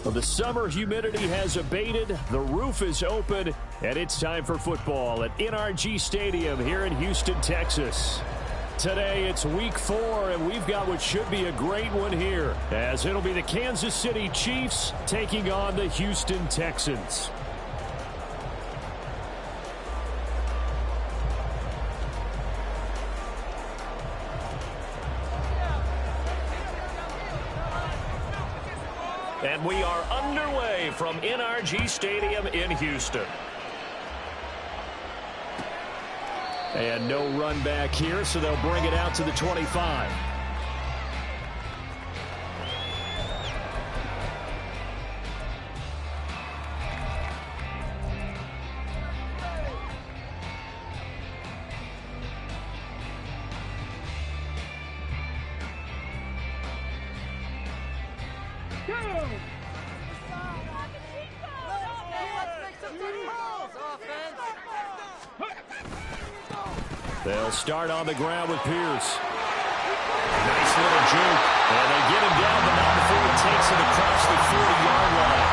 Well, the summer humidity has abated, the roof is open, and it's time for football at NRG Stadium here in Houston, Texas. Today it's week 4, and we've got what should be a great one here, as it'll be the Kansas City Chiefs taking on the Houston Texans. And we are underway from NRG Stadium in Houston. And no run back here, so they'll bring it out to the 25. They'll start on the ground with Pierce. Nice little juke. And they get him down, but not before he takes it across the 40-yard line.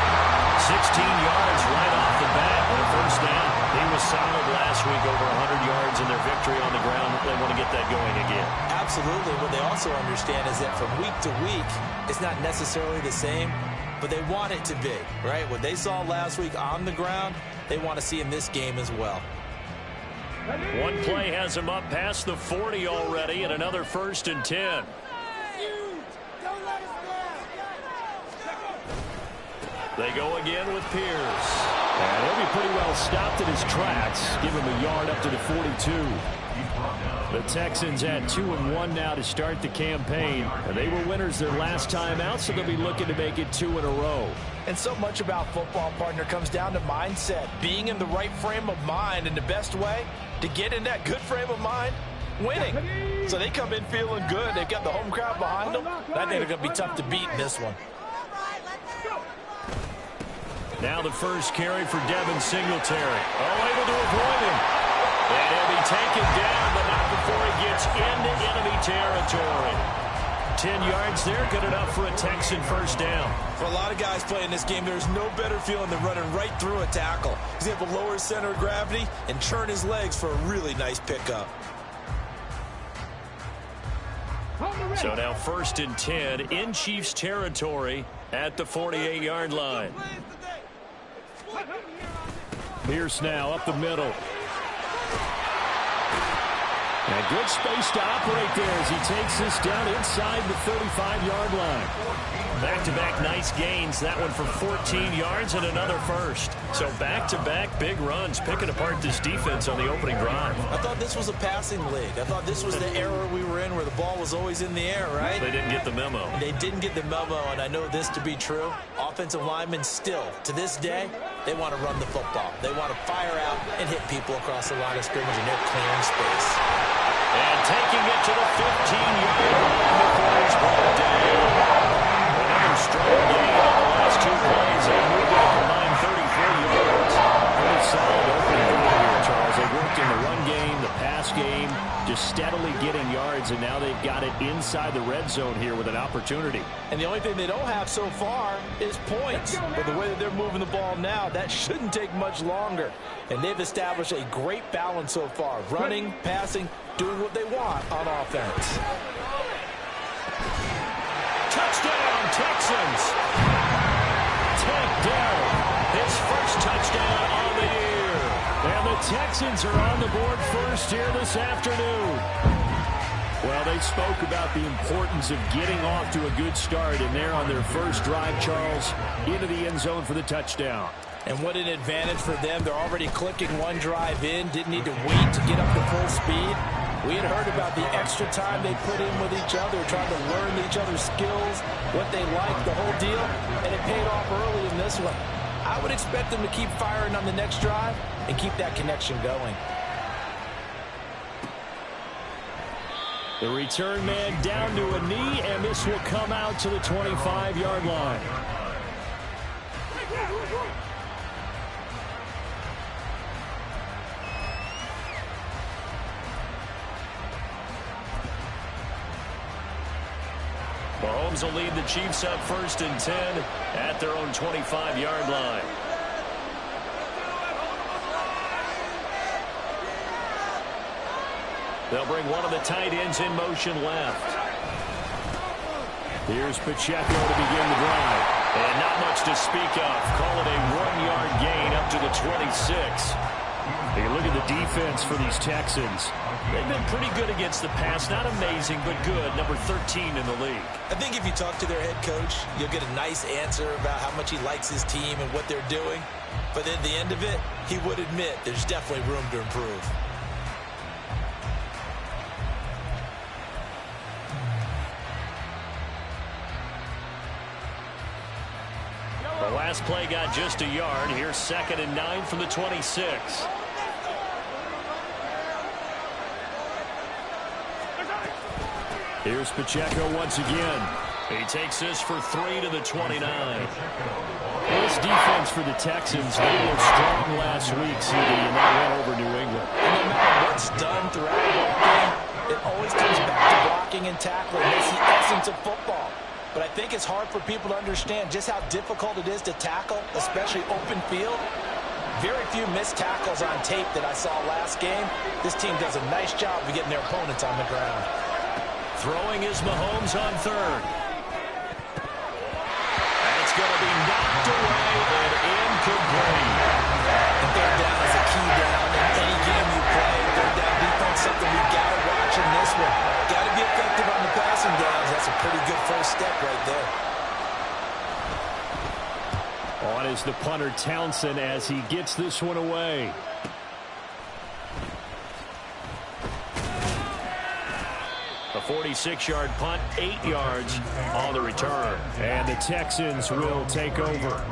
16 yards right off the bat and a first down. He was solid last week, over 100 yards in their victory on the ground. They want to get that going again. Absolutely. What they also understand is that from week to week, it's not necessarily the same, but they want it to be, right? What they saw last week on the ground, they want to see in this game as well. One play has him up past the 40 already, and another 1st and 10. They go again with Pierce. And he'll be pretty well stopped in his tracks. Give him a yard up to the 42. The Texans at 2-1 now to start the campaign. And they were winners their last time out, so they'll be looking to make it 2 in a row. And so much about football, partner, comes down to mindset. Being in the right frame of mind, and the best way to get in that good frame of mind, winning. So they come in feeling good. They've got the home crowd behind them. I think they're going to be tough to beat in this one. Now the first carry for Devin Singletary. Oh, able to avoid him. And he'll be taken down, but not before he gets into enemy territory. 10 yards there, good enough for a Texan first down. For a lot of guys playing this game, there's no better feeling than running right through a tackle. He's able to lower his center of gravity and turn his legs for a really nice pickup. So now 1st and 10 in Chiefs territory at the 48-yard line. Pierce now up the middle. And good space to operate there as he takes this down inside the 35-yard line. Back-to-back nice gains. That one for 14 yards and another first. So back-to-back big runs, picking apart this defense on the opening drive. I thought this was a passing league. I thought this was the era we were in where the ball was always in the air, right? They didn't get the memo. They didn't get the memo, and I know this to be true. Offensive linemen still, to this day, they want to run the football. They want to fire out and hit people across the line of scrimmage, and they're clearing space. And taking it to the 15-yard line before he's brought down. Another strong gain on the last 2 plays. They moved it a combined 33 yards. Pretty solid opening drive here, Charles. They worked in the run game, the pass game, just steadily getting yards, and now they've got it inside the red zone here with an opportunity. And the only thing they don't have so far is points. But the way that they're moving the ball now, that shouldn't take much longer. And they've established a great balance so far. Running, passing, doing what they want on offense. Touchdown, Texans. Tank Dell, his first touchdown on the year. And the Texans are on the board first here this afternoon. Well, they spoke about the importance of getting off to a good start, and they're on their first drive, Charles, into the end zone for the touchdown. And what an advantage for them. They're already clicking one drive in, didn't need to wait to get up to full speed. We had heard about the extra time they put in with each other, trying to learn each other's skills, what they like, the whole deal, and it paid off early in this one. I would expect them to keep firing on the next drive and keep that connection going. The return man down to a knee, and this will come out to the 25-yard line. Mahomes will lead the Chiefs up 1st and 10 at their own 25-yard line. They'll bring one of the tight ends in motion left. Here's Pacheco to begin the drive. And not much to speak of. Call it a 1-yard gain up to the 26. Hey, look at the defense for these Texans. They've been pretty good against the pass. Not amazing, but good. Number 13 in the league. I think if you talk to their head coach, you'll get a nice answer about how much he likes his team and what they're doing. But at the end of it, he would admit there's definitely room to improve. The last play got just a yard. Here's 2nd and 9 from the 26. Here's Pacheco once again. He takes this for 3 to the 29. This defense for the Texans, they were strong last week, CD, and they went over New England. And no matter what's done throughout the game, it always comes back to blocking and tackling. That's the essence of football. But I think it's hard for people to understand just how difficult it is to tackle, especially open field. Very few missed tackles on tape that I saw last game. This team does a nice job of getting their opponents on the ground. Throwing is Mahomes on 3rd. That's going to be knocked away and incomplete. And third down is a key down in any game you play. Third down defense, something we've got to watch in this one. Got to be effective on the passing downs. That's a pretty good first step right there. On is the punter Townsend as he gets this one away. A 46-yard punt, 8 yards on the return. And the Texans will take over.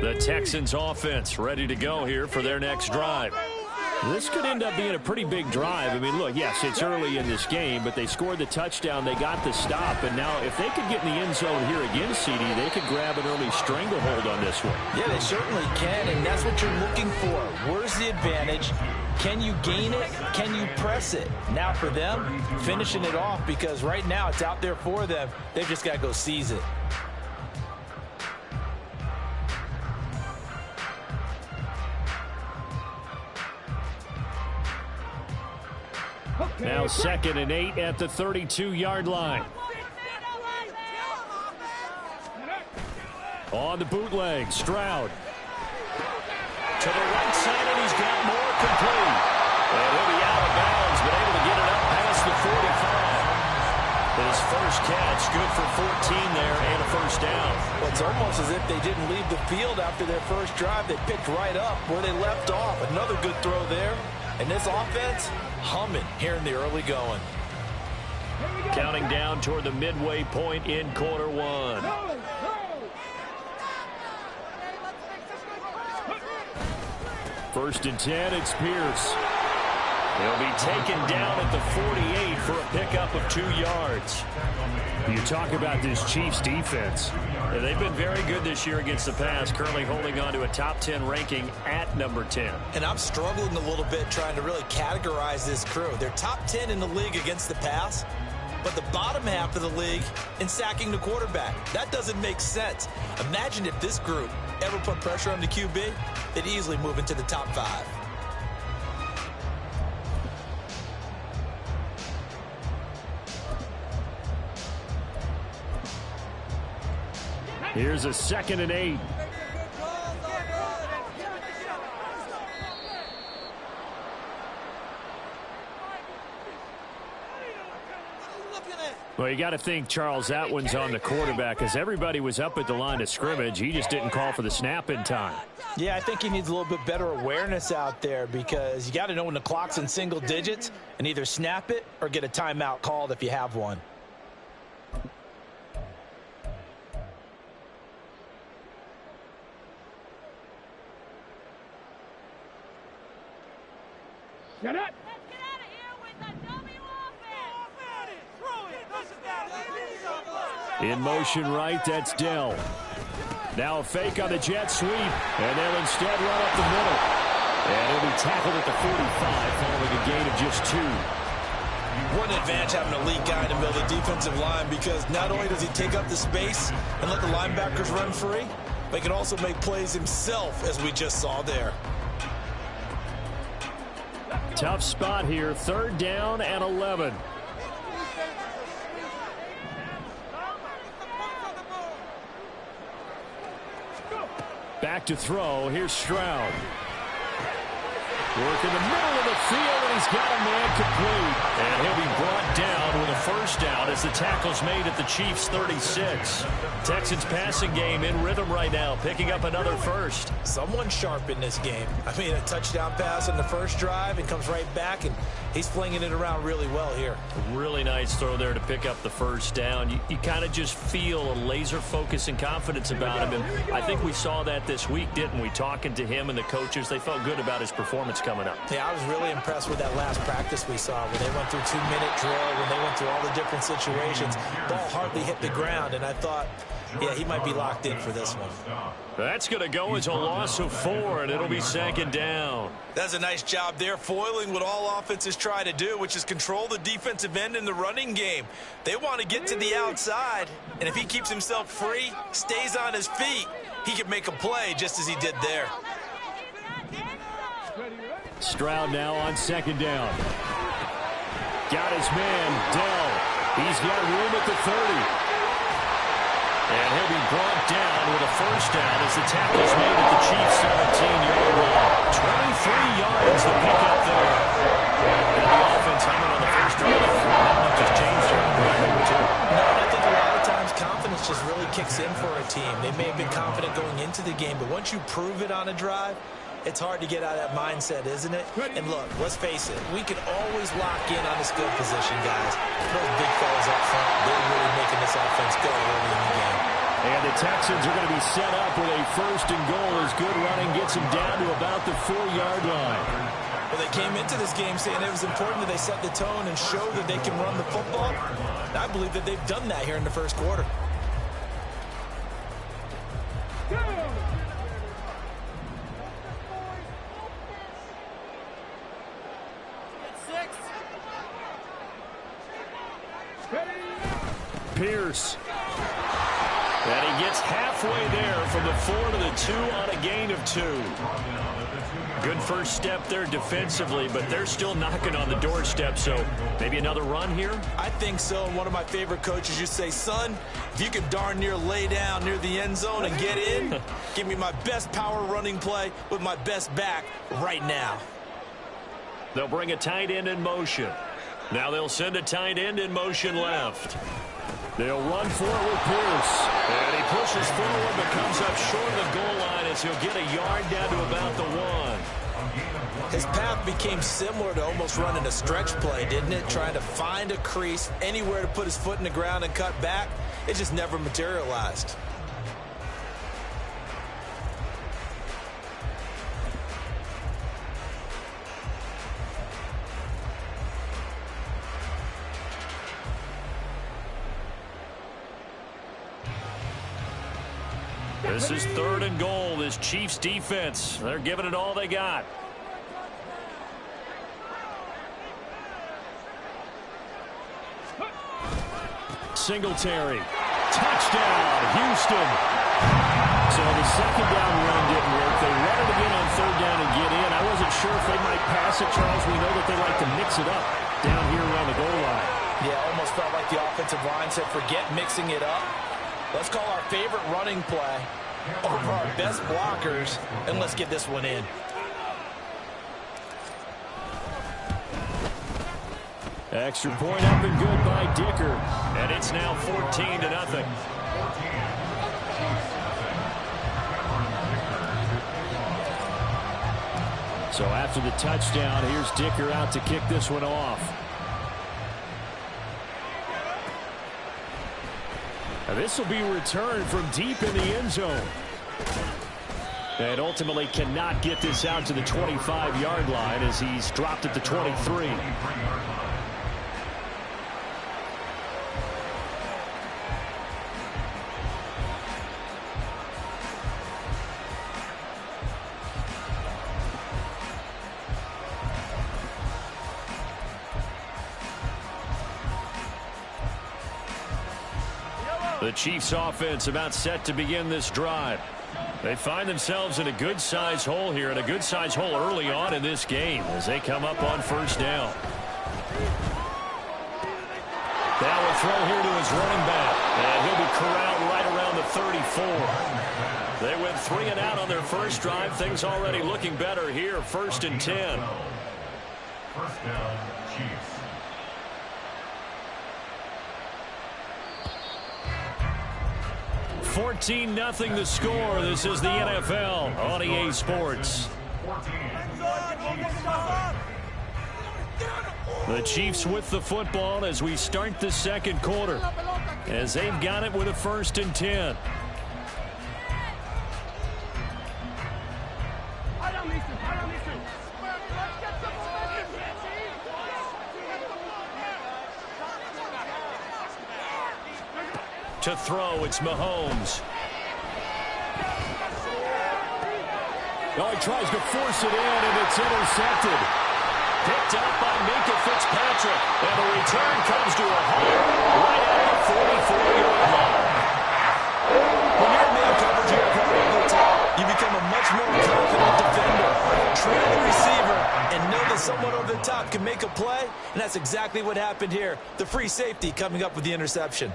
The Texans offense ready to go here for their next drive. This could end up being a pretty big drive. I mean, look, yes, it's early in this game, but they scored the touchdown. They got the stop. And now if they could get in the end zone here again, CD, they could grab an early stranglehold on this one. Yeah, they certainly can, and that's what you're looking for. Where's the advantage? Can you gain it? Can you press it? Now for them, finishing it off, because right now it's out there for them. They've just got to go seize it. Now 2nd and 8 at the 32-yard line. On the bootleg, Stroud. To the right side, and he's got more complete. And he'll be out of bounds, but able to get it up past the 45. His first catch, good for 14 there and a first down. Well, it's almost as if they didn't leave the field after their first drive. They picked right up where they left off. Another good throw there. And this offense, humming here in the early going. Counting down toward the midway point in quarter one. First and 10, it's Pierce. He'll be taken down at the 48 for a pickup of 2 yards. You talk about this Chiefs defense. They've been very good this year against the pass, currently holding on to a top 10 ranking at number 10. And I'm struggling a little bit trying to really categorize this crew. They're top 10 in the league against the pass, but the bottom half of the league in sacking the quarterback. That doesn't make sense. Imagine if this group ever put pressure on the QB, they'd easily move into the top 5. Here's a 2nd and 8. Well, you got to think, Charles, that one's on the quarterback, as everybody was up at the line of scrimmage. He just didn't call for the snap in time. Yeah, I think he needs a little bit better awareness out there, because you got to know when the clock's in single digits and either snap it or get a timeout called if you have one. Get it! Let's get out of here with the W In motion right, that's Dell. Now a fake on the jet sweep, and they'll instead run up the middle. And he'll be tackled at the 45 following a gain of just 2. What an advantage having a elite guy in the middle of the defensive line, because not only does he take up the space and let the linebackers run free, but he can also make plays himself, as we just saw there. Tough spot here, 3rd down and 11. Back to throw. Here's Stroud. Work in the middle of the field, and he's got a man complete. And he'll be brought down with a 1st down as the tackle's made at the Chiefs' 36. Texans passing game in rhythm right now, picking up another 1st. Someone sharp in this game. I mean, a touchdown pass on the first drive and comes right back, and he's flinging it around really well here. Really nice throw there to pick up the 1st down. You kind of just feel a laser focus and confidence about him, and I think we saw that this week, didn't we? Talking to him and the coaches, they felt good about his performance coming up. Yeah, I was really impressed with that last practice we saw when they went through 2-minute drill, when they went through all the different situations. Ball hardly hit the ground, and I thought, yeah, he might be locked in for this one. That's going to go as a loss of 4, and it'll be 2nd down. That's a nice job there, foiling what all offenses try to do, which is control the defensive end in the running game. They want to get to the outside, and if he keeps himself free, stays on his feet, he can make a play just as he did there. Stroud now on 2nd down. Got his man, Dell. He's got room at the 30. And he'll be brought down with a 1st down as the tackle's made at the Chiefs' 17-yard line. 23 yards to pick up there. And the offense hanging on the 1st drive. Not much has changed here on drive number 2. No, and I think a lot of times confidence just really kicks in for a team. They may have been confident going into the game, but once you prove it on a drive, it's hard to get out of that mindset, isn't it? And look, let's face it, we can always lock in on the skill position, guys. Those big fellas up front, they're really making this offense go early in the game. And the Texans are going to be set up with a 1st and goal as good running gets them down to about the 4-yard line. Well, they came into this game saying it was important that they set the tone and show that they can run the football. And I believe that they've done that here in the 1st quarter. Pierce. And he gets halfway there from the 4 to the 2 on a gain of 2. Good 1st step there defensively, but they're still knocking on the doorstep, so maybe another run here? I think so, and one of my favorite coaches used to say, son, if you can darn near lay down near the end zone and get in, give me my best power running play with my best back right now. They'll bring a tight end in motion. Now they'll send a tight end in motion left. They'll run for it with Pierce. And he pushes forward but comes up short of the goal line as he'll get a yard down to about the 1. His path became similar to almost running a stretch play, didn't it? Trying to find a crease, anywhere to put his foot in the ground and cut back. It just never materialized. This is 3rd and goal. This Chiefs defense, they're giving it all they got. Singletary. Touchdown, Houston. So the 2nd down run didn't work. They run it again on 3rd down and get in. I wasn't sure if they might pass it, Charles. We know that they like to mix it up down here around the goal line. Yeah, almost felt like the offensive line said, forget mixing it up. Let's call our favorite running play over our best blockers, and let's get this one in. Extra point up and good by Dicker. And it's now 14-0. So after the touchdown, here's Dicker out to kick this one off. Now this will be returned from deep in the end zone. And ultimately cannot get this out to the 25-yard line as he's dropped at the 23. The Chiefs offense about set to begin this drive. They find themselves in a good-sized hole here, and a good-sized hole early on in this game as they come up on first down. Now a throw here to his running back, and he'll be corralled right around the 34. They went 3 and out on their first drive. Things already looking better here. 1st and 10. First down, Chiefs. $14-0 the score. This is the NFL on EA Sports. The Chiefs with the football as we start the second quarter, as they've got it with a 1st and 10. To throw, it's Mahomes. Oh, he tries to force it in, and it's intercepted. Picked up by Minka Fitzpatrick, and the return comes to a halt right at the 44-yard line. When you're in man coverage, you're coming over the top. You become a much more confident defender. Trail the receiver and know that someone over the top can make a play, and that's exactly what happened here. The free safety coming up with the interception.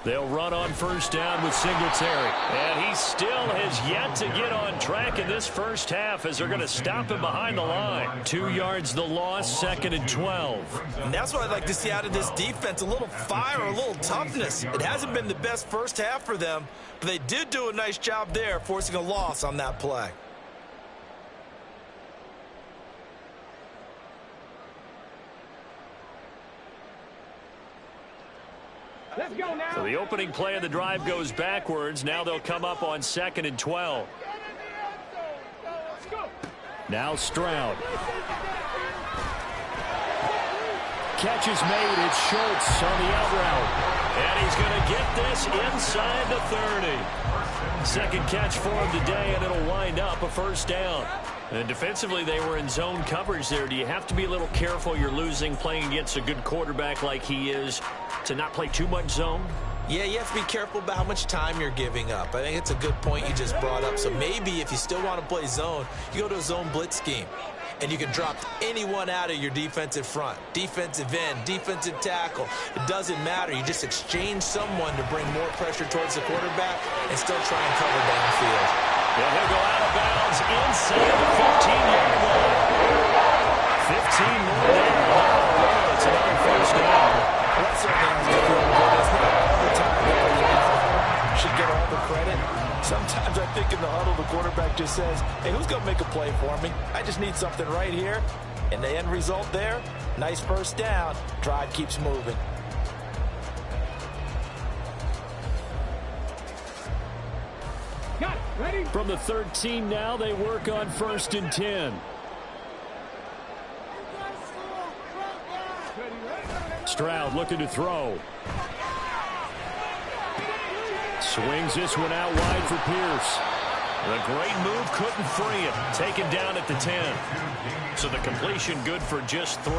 They'll run on first down with Singletary. And he still has yet to get on track in this first half as they're going to stop him behind the line. 2 yards the loss, 2nd and 12. And that's what I'd like to see out of this defense, a little fire, a little toughness. It hasn't been the best first half for them, but they did do a nice job there, forcing a loss on that play. Let's go now. So the opening play of the drive goes backwards. Now they'll come up on 2nd and 12. Now Stroud. Catch is made. It's Schultz on the out route. And he's going to get this inside the 30. Second catch for him today, and it'll wind up a first down. And defensively, they were in zone coverage there. Do you have to be a little careful? You're losing playing against a good quarterback like he is to not play too much zone? Yeah, you have to be careful about how much time you're giving up. I think it's a good point you just brought up. So maybe if you still want to play zone, you go to a zone blitz scheme. And you can drop anyone out of your defensive front. Defensive end, defensive tackle. It doesn't matter. You just exchange someone to bring more pressure towards the quarterback and still try and cover downfield. And he'll go out of bounds inside the 15-yard line. 15 more there. It's another first down. Well, that certainly has to feel good. It's not all the time that should get all the credit. Sometimes I think in the huddle, the quarterback just says, hey, who's going to make a play for me? I just need something right here. And the end result there, nice first down. Drive keeps moving. Got it. Ready? From the 13 now, they work on 1st and 10. Stroud looking to throw. Swings this one out wide for Pierce. The great move couldn't free him. Taken down at the 10. So the completion good for just 3.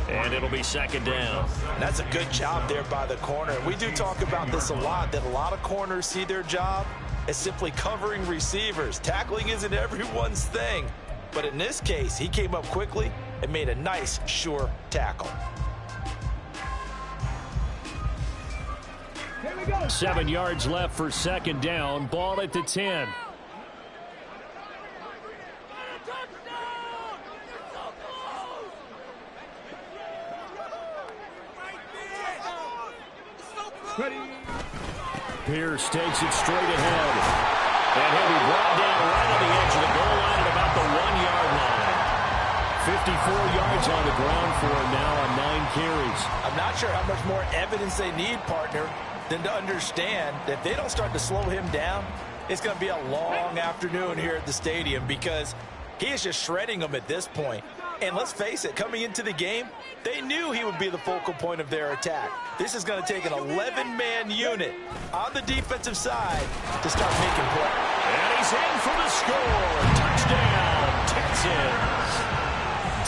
And it'll be 2nd down. That's a good job there by the corner. We do talk about this a lot, that a lot of corners see their job as simply covering receivers. Tackling isn't everyone's thing. But in this case, he came up quickly and made a nice, sure tackle. 7 yards left for 2nd down. Ball at the 10. Pierce takes it straight ahead. And he'll be brought down right on the edge of the goal line at about the 1-yard line. 54 yards on the ground for him now on 9 carries. I'm not sure how much more evidence they need, partner, than to understand that if they don't start to slow him down, it's going to be a long afternoon here at the stadium because he is just shredding them at this point. And let's face it, coming into the game, they knew he would be the focal point of their attack. This is going to take an 11-man unit on the defensive side to start making plays. And he's in for the score. Touchdown, Texans.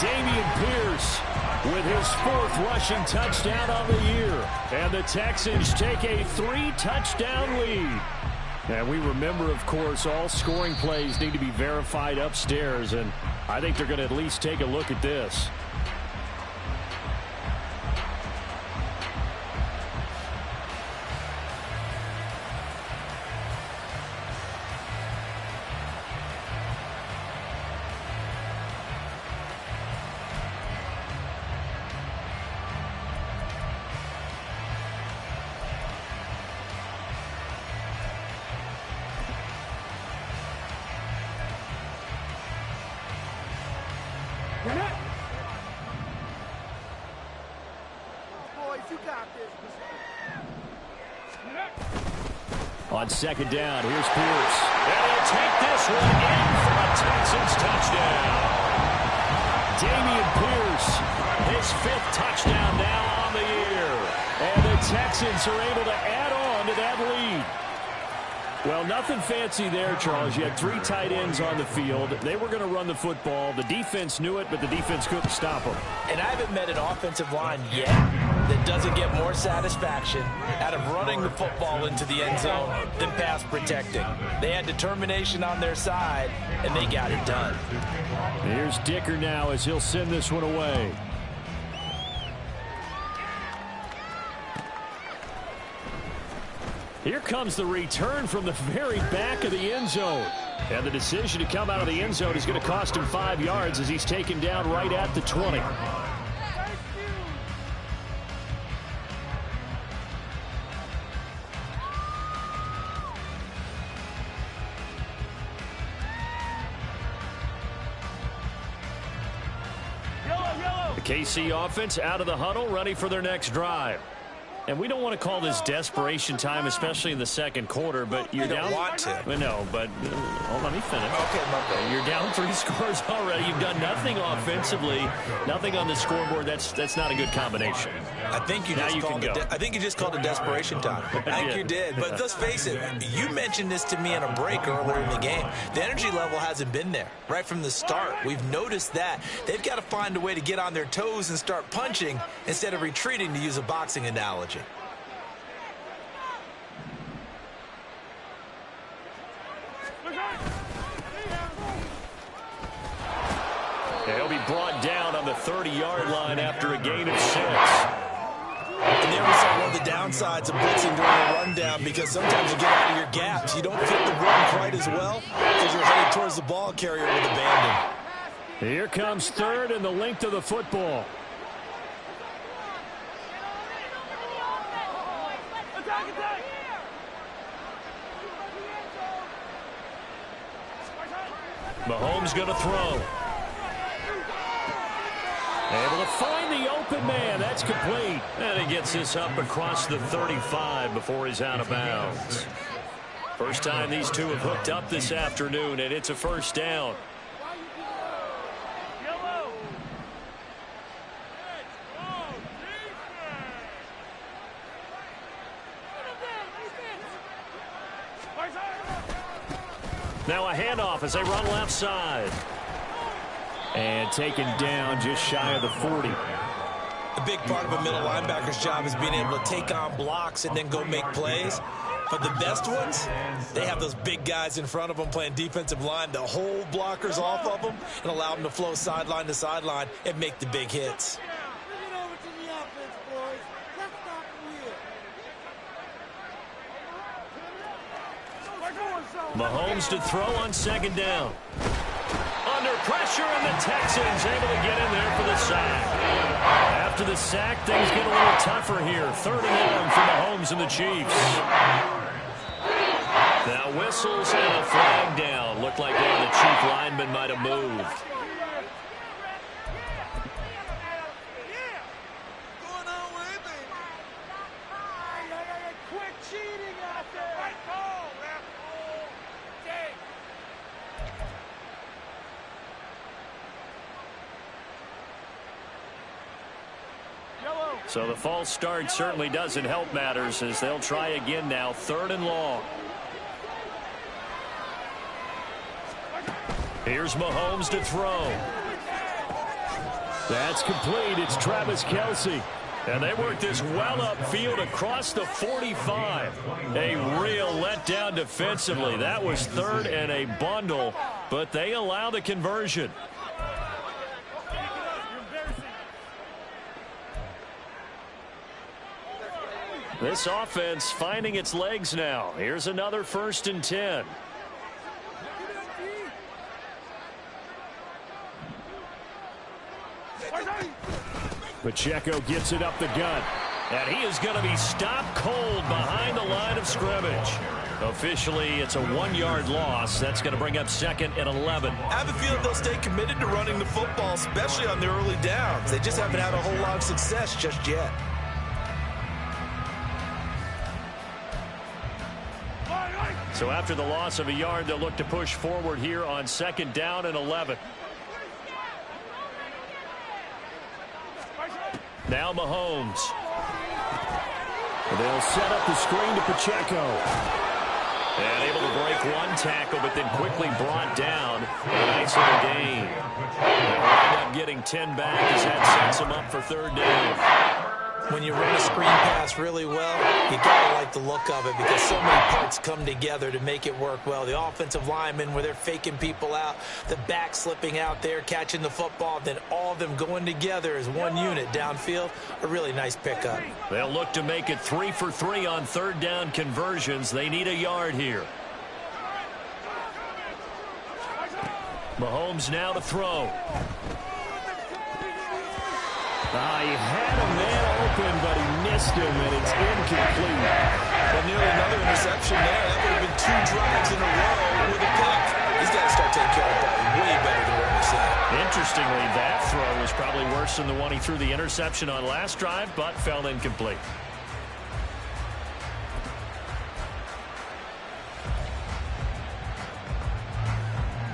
Dameon Pierce with his 4th rushing touchdown on the year. And the Texans take a 3-touchdown lead. And we remember, of course, all scoring plays need to be verified upstairs. And I think they're going to at least take a look at this. On 2nd down, here's Pierce. And he'll take this one in for a Texans touchdown. Dameon Pierce, his 5th touchdown now on the year. And the Texans are able to add on to that lead. Well, nothing fancy there, Charles. You had 3 tight ends on the field. They were going to run the football. The defense knew it, but the defense couldn't stop them. And I haven't met an offensive line yet that doesn't get more satisfaction out of running the football into the end zone than pass protecting. They had determination on their side, and they got it done. Here's Dicker now as he'll send this one away. Here comes the return from the very back of the end zone. And the decision to come out of the end zone is going to cost him 5 yards as he's taken down right at the 20. The KC offense out of the huddle, ready for their next drive. And we don't want to call this desperation time, especially in the 2nd quarter, but you're down. You don't want to. No, but let me finish. Okay, my bad. You're down 3 scores already. You've done nothing offensively, nothing on the scoreboard. That's not a good combination. I think you just called it desperation time. I think you did. But let's face it, you mentioned this to me in a break earlier in the game. The energy level hasn't been there right from the start. We've noticed that. They've got to find a way to get on their toes and start punching instead of retreating, to use a boxing analogy. He'll be brought down on the 30-yard line after a gain of 6. And there we saw one of the downsides of blitzing during a rundown, because sometimes you get out of your gaps. You don't fit the run quite as well because you're headed towards the ball carrier with abandon. Here comes 3rd and the length of the football. Mahomes going to throw. Able to find the open man. That's complete. And he gets this up across the 35 before he's out of bounds. First time these two have hooked up this afternoon, and it's a 1st down. Now a handoff as they run left side. And taken down just shy of the 40. A big part of a middle linebacker's job is being able to take on blocks and then go make plays. But the best ones, they have those big guys in front of them playing defensive line to hold blockers off of them and allow them to flow sideline to sideline and make the big hits. Mahomes to throw on 2nd down. Under pressure, and the Texans able to get in there for the sack. After the sack, things get a little tougher here. 3rd and long for Mahomes and the Chiefs. Now whistles and a flag down. Looked like one of the Chief linemen might have moved. So the false start certainly doesn't help matters as they'll try again now. 3rd and long. Here's Mahomes to throw. That's complete. It's Travis Kelce. And they work this well upfield across the 45. A real letdown defensively. That was 3rd and a bundle, but they allow the conversion. This offense finding its legs now. Here's another 1st and 10. Pacheco gets it up the gut. And he is going to be stopped cold behind the line of scrimmage. Officially, it's a 1-yard loss. That's going to bring up 2nd and 11. I have a feeling they'll stay committed to running the football, especially on the early downs. They just haven't had a whole lot of success just yet. So after the loss of a yard, they'll look to push forward here on 2nd down and 11. Now Mahomes. They'll set up the screen to Pacheco. And able to break one tackle, but then quickly brought down. A nice little gain. They'll wind up getting 10 back as that sets them up for 3rd down. When you run a screen pass really well, you gotta like the look of it because so many parts come together to make it work well. The offensive linemen where they're faking people out, the back slipping out there, catching the football, then all of them going together as one unit downfield. A really nice pickup. They'll look to make it 3 for 3 on 3rd down conversions. They need a yard here. Mahomes now to throw. He had a man open, but he missed him, and it's incomplete. Well, nearly another interception there. That would have been 2 drives in a row with a pick. He's got to start taking care of the ball way better than what we're seeing. Interestingly, that throw was probably worse than the one he threw the interception on last drive, but fell incomplete.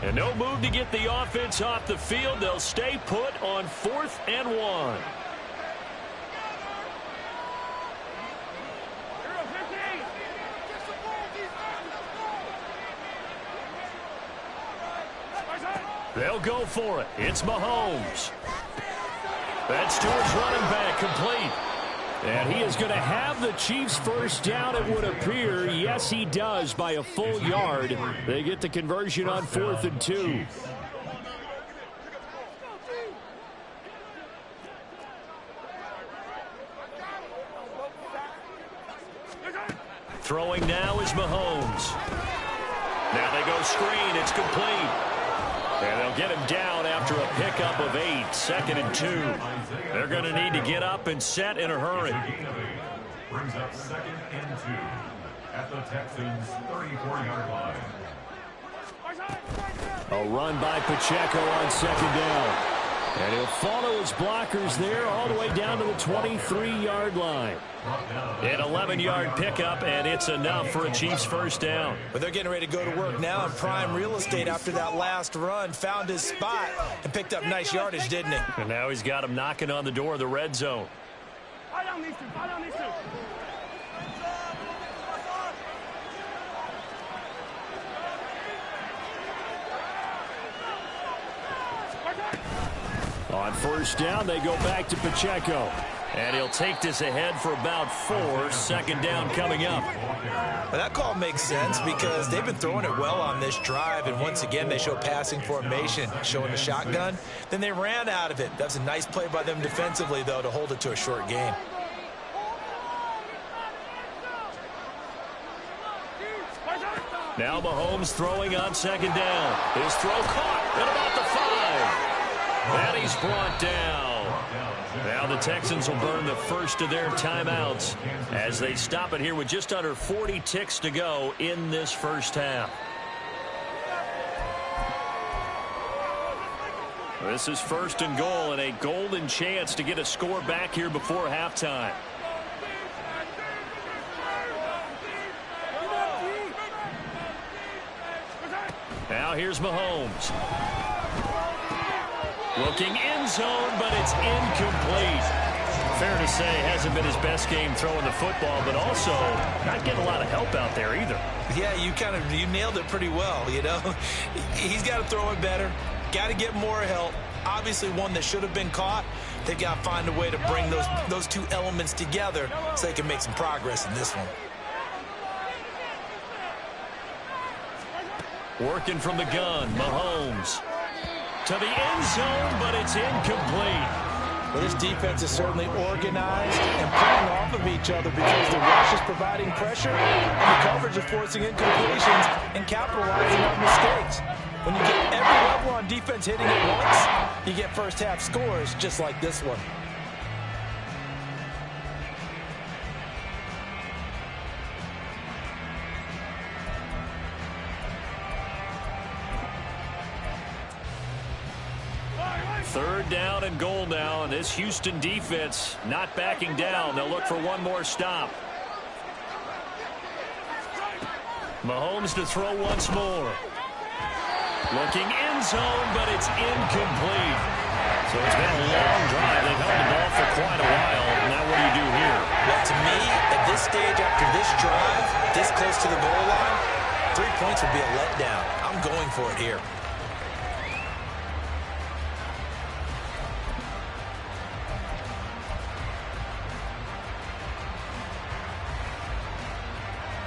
And no move to get the offense off the field. They'll stay put on 4th and 1. They'll go for it. It's Mahomes. That's to his running back, complete. And he is going to have the Chiefs' first down, it would appear. Yes, he does, by a full yard. They get the conversion on 4th and 2. Throwing now is Mahomes. Now they go screen. It's complete. And they'll get him down after a pickup of 8. 2nd and 2. They're going to need to get up and set in a hurry. Brings up 2nd and 2 at the Texans' 34-yard line. A run by Pacheco on 2nd down. And he'll follow his blockers there all the way down to the 23-yard line. An 11-yard pickup, and it's enough for a Chiefs first down. But they're getting ready to go to work now in prime real estate after that last run. Found his spot and picked up nice yardage, didn't he? And now he's got him knocking on the door of the red zone. On 1st down, they go back to Pacheco. And he'll take this ahead for about 4. 2nd down coming up. Well, that call makes sense because they've been throwing it well on this drive. And once again, they show passing formation, showing the shotgun. Then they ran out of it. That's a nice play by them defensively, though, to hold it to a short gain. Now Mahomes throwing on 2nd down. His throw caught at about the 5. And he's brought down. Now the Texans will burn the first of their timeouts as they stop it here with just under 40 ticks to go in this first half. This is 1st and goal and a golden chance to get a score back here before halftime. Now here's Mahomes. Looking end zone, but it's incomplete. fair to say hasn't been his best game throwing the football, but also not getting a lot of help out there either. Yeah, you nailed it pretty well, you know. He's got to throw it better, got to get more help. Obviously one that should have been caught. They've got to find a way to bring those two elements together so they can make some progress in this one. Working from the gun, Mahomes. To the end zone, but it's incomplete. Well, this defense is certainly organized and playing off of each other because the rush is providing pressure and the coverage is forcing incompletions and capitalizing on mistakes. When you get every level on defense hitting at once, you get first half scores just like this one. Third down and goal now, and this Houston defense not backing down. They'll look for one more stop. Mahomes to throw once more. Looking end zone, but it's incomplete. So it's been a long drive. They've held the ball for quite a while. Now what do you do here? Well, to me, at this stage after this drive, this close to the goal line, 3 points would be a letdown. I'm going for it here.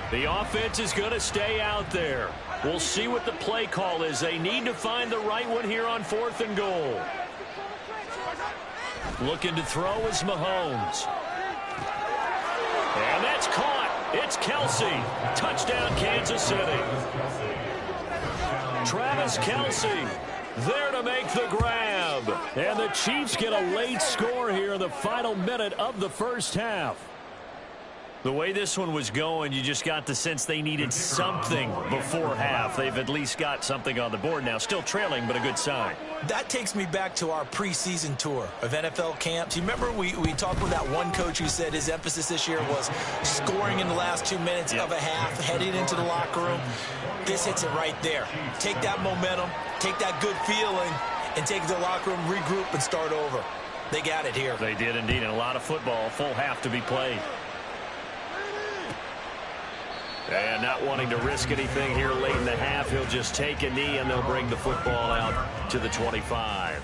The offense is going to stay out there. We'll see what the play call is. They need to find the right one here on 4th and goal. Looking to throw is Mahomes. And that's caught. It's Kelsey. Touchdown, Kansas City. Travis Kelsey there to make the grab. And the Chiefs get a late score here in the final minute of the first half. The way this one was going, you just got the sense they needed something before half. They've at least got something on the board now. Still trailing, but a good sign. That takes me back to our preseason tour of NFL camps. You remember we talked with that one coach who said his emphasis this year was scoring in the last 2 minutes of a half, heading into the locker room. This hits it right there. Take that momentum, take that good feeling, and take it to the locker room, regroup, and start over. They got it here. They did indeed, and a lot of football, full half to be played. And not wanting to risk anything here late in the half, he'll just take a knee and they'll bring the football out to the 25.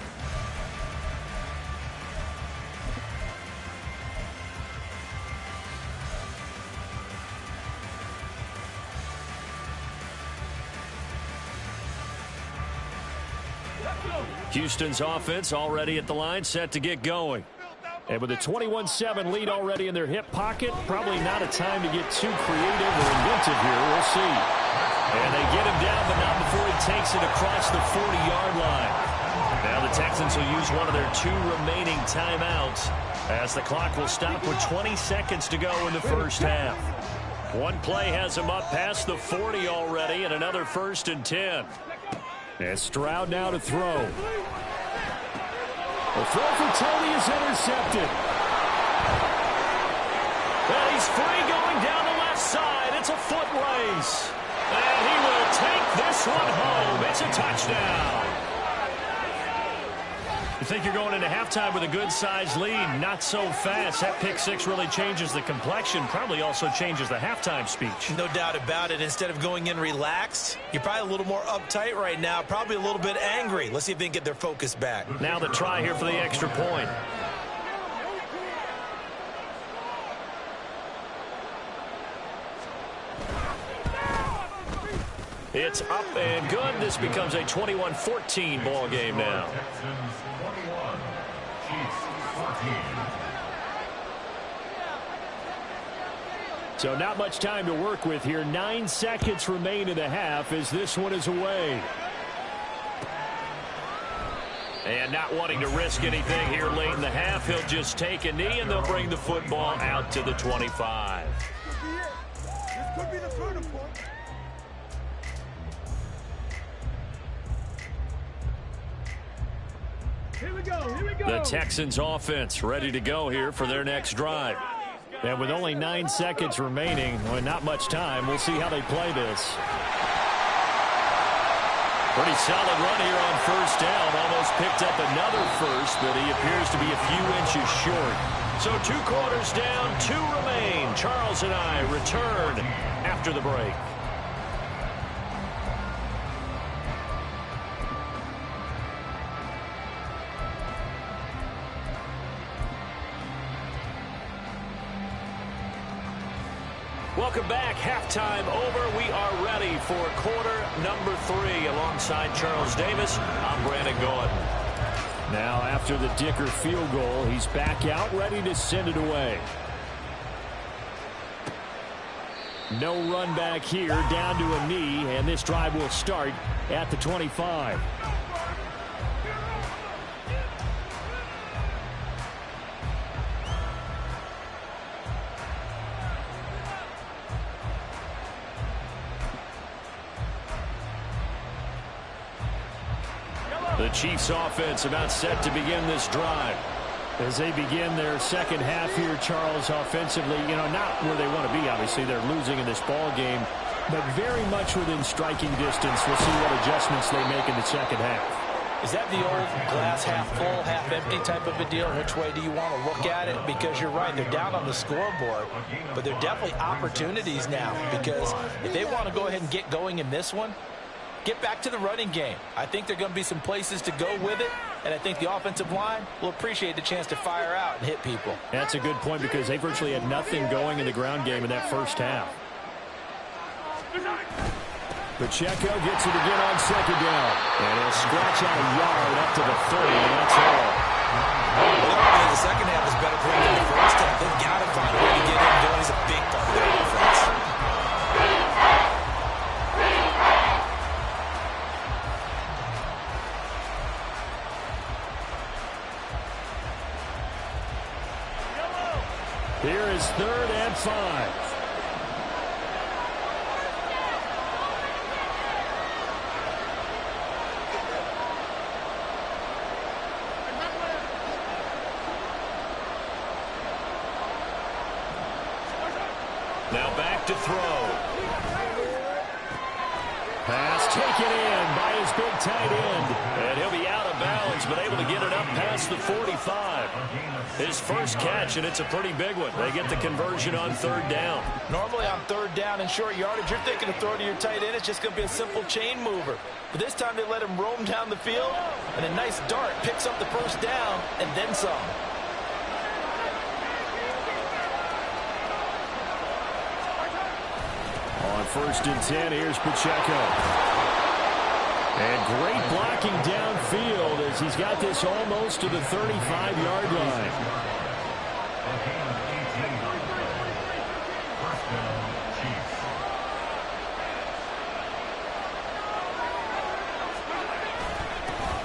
Houston's offense already at the line, set to get going. And with a 21-7 lead already in their hip pocket, probably not a time to get too creative or inventive here. We'll see. And they get him down, but not before he takes it across the 40-yard line. Now the Texans will use one of their 2 remaining timeouts as the clock will stop with 20 seconds to go in the first half. One play has him up past the 40 already, and another 1st and 10. And Stroud now to throw. The throw for Tony is intercepted. And he's free going down the left side. It's a foot race. And he will take this one home. It's a touchdown. You think you're going into halftime with a good-sized lead. Not so fast. That pick 6 really changes the complexion. Probably also changes the halftime speech. No doubt about it. Instead of going in relaxed, you're probably a little more uptight right now. Probably a little bit angry. Let's see if they can get their focus back. Now the try here for the extra point. It's up and good. This becomes a 21-14 ball game now. So not much time to work with here. 9 seconds remain in the half as this one is away. And not wanting to risk anything here late in the half, he'll just take a knee and they'll bring the football out to the 25. This could be the turning point. Here we go, here we go. The Texans offense ready to go here for their next drive. And with only 9 seconds remaining, well, not much time, we'll see how they play this. Pretty solid run here on first down. Almost picked up another first, but he appears to be a few inches short. So 2 quarters down, 2 remain. Charles and I return after the break. Welcome back. Halftime over. We are ready for quarter number 3. Alongside Charles Davis, I'm Brandon Gaudin. Now, after the Dicker field goal, he's back out, ready to send it away. No run back here, down to a knee, and this drive will start at the 25. The Chiefs offense about set to begin this drive. As they begin their second half here, Charles, offensively, not where they want to be. Obviously, they're losing in this ball game, but very much within striking distance. We'll see what adjustments they make in the second half. Is that the old glass half full, half empty type of a deal? Which way do you want to look at it? Because you're right, they're down on the scoreboard, but they're definitely opportunities now, because if they want to go ahead and get going in this one, get back to the running game. I think there are going to be some places to go with it, and I think the offensive line will appreciate the chance to fire out and hit people. That's a good point, because they virtually had nothing going in the ground game in that first half. Pacheco gets it again on second down, and he'll scratch out a yard up to the 30, and that's all. Well, the second half is better for him than the first half. They've got to find a way to get him going. He's a big part of their offense. Here is 3rd and 5. Now back to throw. Pass taken in by his big tight end. And he'll be out of bounds, but able to get it up past the 45. His first catch, and it's a pretty big one. They get the conversion on 3rd down. Normally on 3rd down and short yardage, you're thinking of throwing to your tight end. It's just going to be a simple chain mover. But this time they let him roam down the field, and a nice dart picks up the first down and then some. On 1st and 10, here's Pacheco. And great blocking downfield as he's got this almost to the 35-yard line.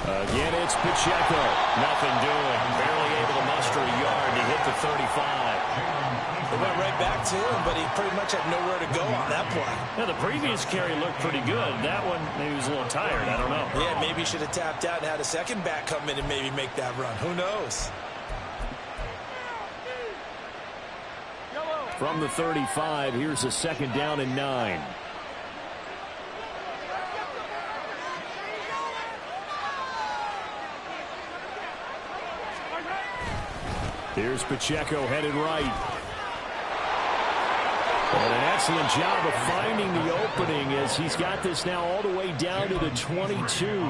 Again, it's Pacheco. Nothing doing. Barely able to muster a yard to hit the 35. They went right back to him, but he pretty much had nowhere to go on that play. Yeah, the previous carry looked pretty good. That one, maybe he was a little tired. I don't know. Yeah, maybe he should have tapped out and had a second back come in and maybe make that run. Who knows? From the 35, here's a 2nd down and 9. Here's Pacheco headed right. And an excellent job of finding the opening as he's got this now all the way down to the 22.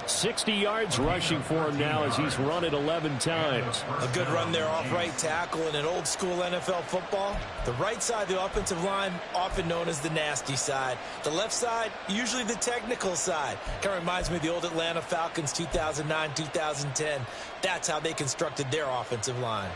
60 yards rushing for him now as he's run it 11 times. A good run there off right tackle in an old school NFL football. The right side of the offensive line, often known as the nasty side. The left side, usually the technical side. Kind of reminds me of the old Atlanta Falcons 2009-2010. That's how they constructed their offensive line.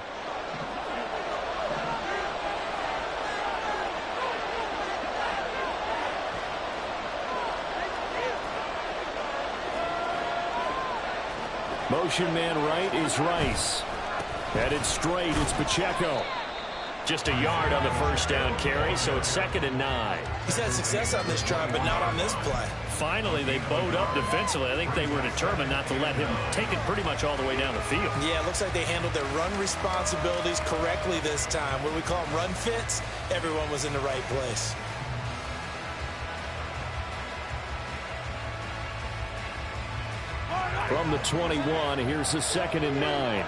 Motion man right is Rice. Headed straight, it's Pacheco. Just a yard on the first down carry, so it's 2nd and 9. He's had success on this drive, but not on this play. Finally, they bowed up defensively. I think they were determined not to let him take it pretty much all the way down the field. Yeah, it looks like they handled their run responsibilities correctly this time. What do we call them, run fits? Everyone was in the right place. From the 21, here's the 2nd and 9.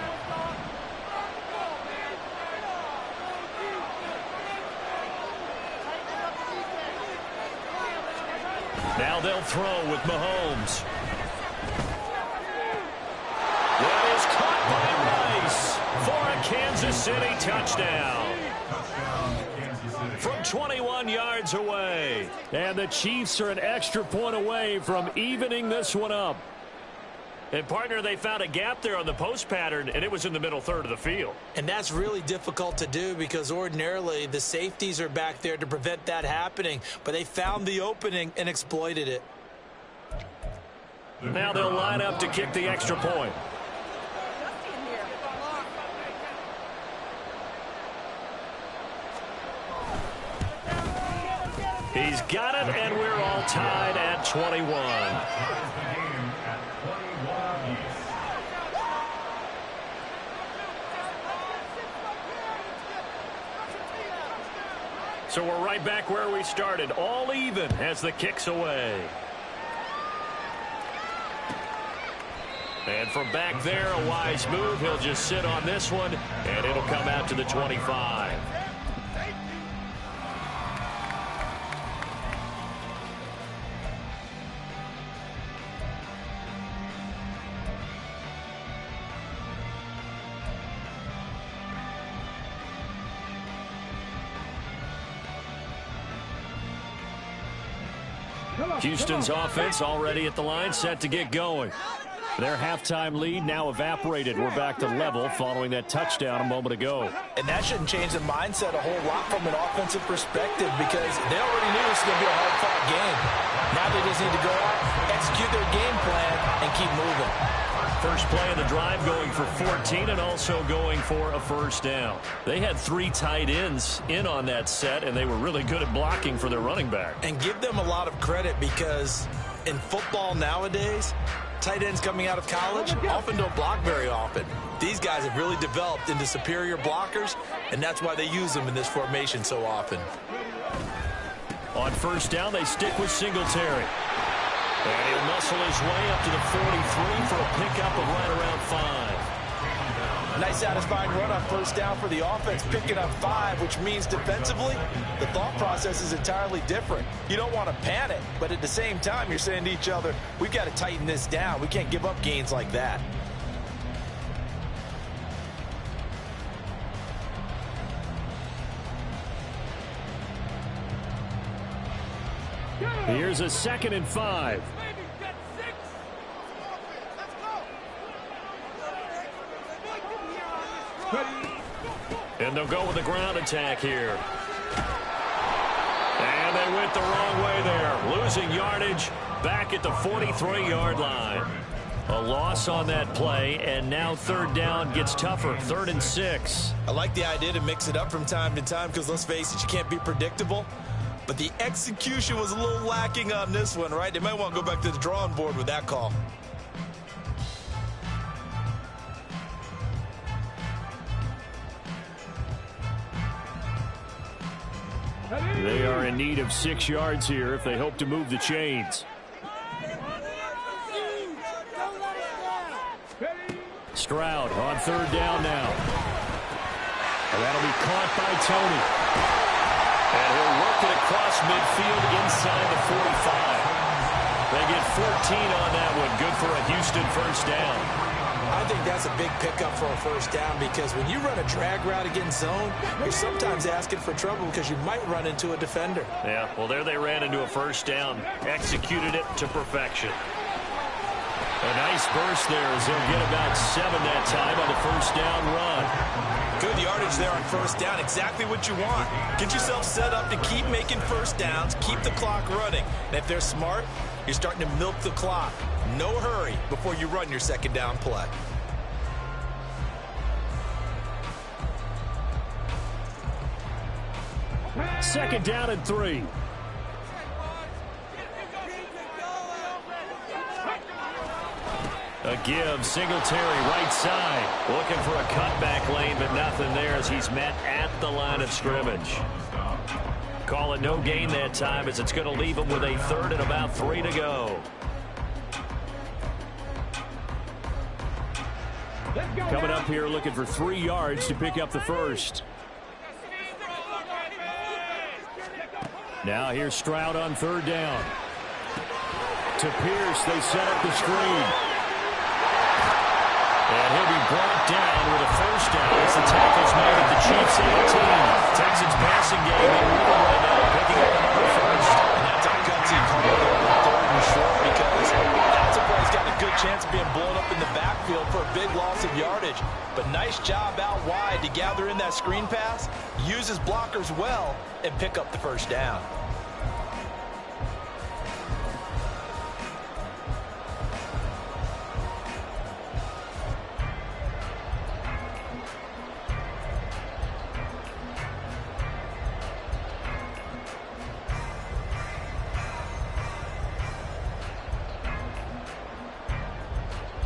Now they'll throw with Mahomes. That is caught by Rice for a Kansas City touchdown. From 21 yards away. And the Chiefs are an extra point away from evening this one up. And, partner, they found a gap there on the post pattern, and it was in the middle third of the field. And that's really difficult to do because ordinarily the safeties are back there to prevent that happening. But they found the opening and exploited it. Now they'll line up to kick the extra point. He's got it, and we're all tied at 21. So we're right back where we started, all even as the kick's away. And from back there, a wise move. He'll just sit on this one, and it'll come out to the 25. Houston's offense already at the line, set to get going. Their halftime lead now evaporated. We're back to level following that touchdown a moment ago. And that shouldn't change the mindset a whole lot from an offensive perspective because they already knew this was going to be a hard-fought game. Now they just need to go out, execute their game plan, and keep moving. First play of the drive going for 14 and also going for a first down. They had 3 tight ends in on that set, and they were really good at blocking for their running back. And give them a lot of credit because in football nowadays, tight ends coming out of college often don't block very often. These guys have really developed into superior blockers, and that's why they use them in this formation so often. On first down, they stick with Singletary. And he'll muscle his way up to the 43 for a pickup of right around 5. Nice satisfying run on first down for the offense, picking up 5, which means defensively, the thought process is entirely different. You don't want to panic, but at the same time, you're saying to each other, we've got to tighten this down. We can't give up gains like that. Here's a 2nd and 5. And they'll go with the ground attack here. And they went the wrong way there. Losing yardage back at the 43-yard line. A loss on that play, and now third down gets tougher. 3rd and 6. I like the idea to mix it up from time to time because, let's face it, you can't be predictable. But the execution was a little lacking on this one, right? They might want to go back to the drawing board with that call. They are in need of 6 yards here if they hope to move the chains. Stroud on third down now. And that'll be caught by Tony. And he'll work it across midfield inside the 45. They get 14 on that one. Good for a Houston first down. I think that's a big pickup for a first down because when you run a drag route against zone, you're sometimes asking for trouble because you might run into a defender. Yeah, well, there they ran into a first down. Executed it to perfection. A nice burst there as they'll get about 7 that time on the first down run. Good yardage there on first down. Exactly what you want. Get yourself set up to keep making first downs, keep the clock running. And if they're smart, you're starting to milk the clock. No hurry before you run your second down play. Second down and 3. A give, Singletary right side. Looking for a cutback lane, but nothing there as he's met at the line of scrimmage. Call it no gain that time as it's going to leave him with a 3rd and about 3 to go. Coming up here looking for 3 yards to pick up the first. Now here's Stroud on 3rd down. To Pierce, they set up the screen. And he'll be brought down with a first down as the tackle's made at the Chiefs 18. Texans passing game in rhythm right now, picking up another first. And that's a gutsy call on 3rd and short because that's a play's got a good chance of being blown up in the backfield for a big loss of yardage. But nice job out wide to gather in that screen pass, use his blockers well, and pick up the first down.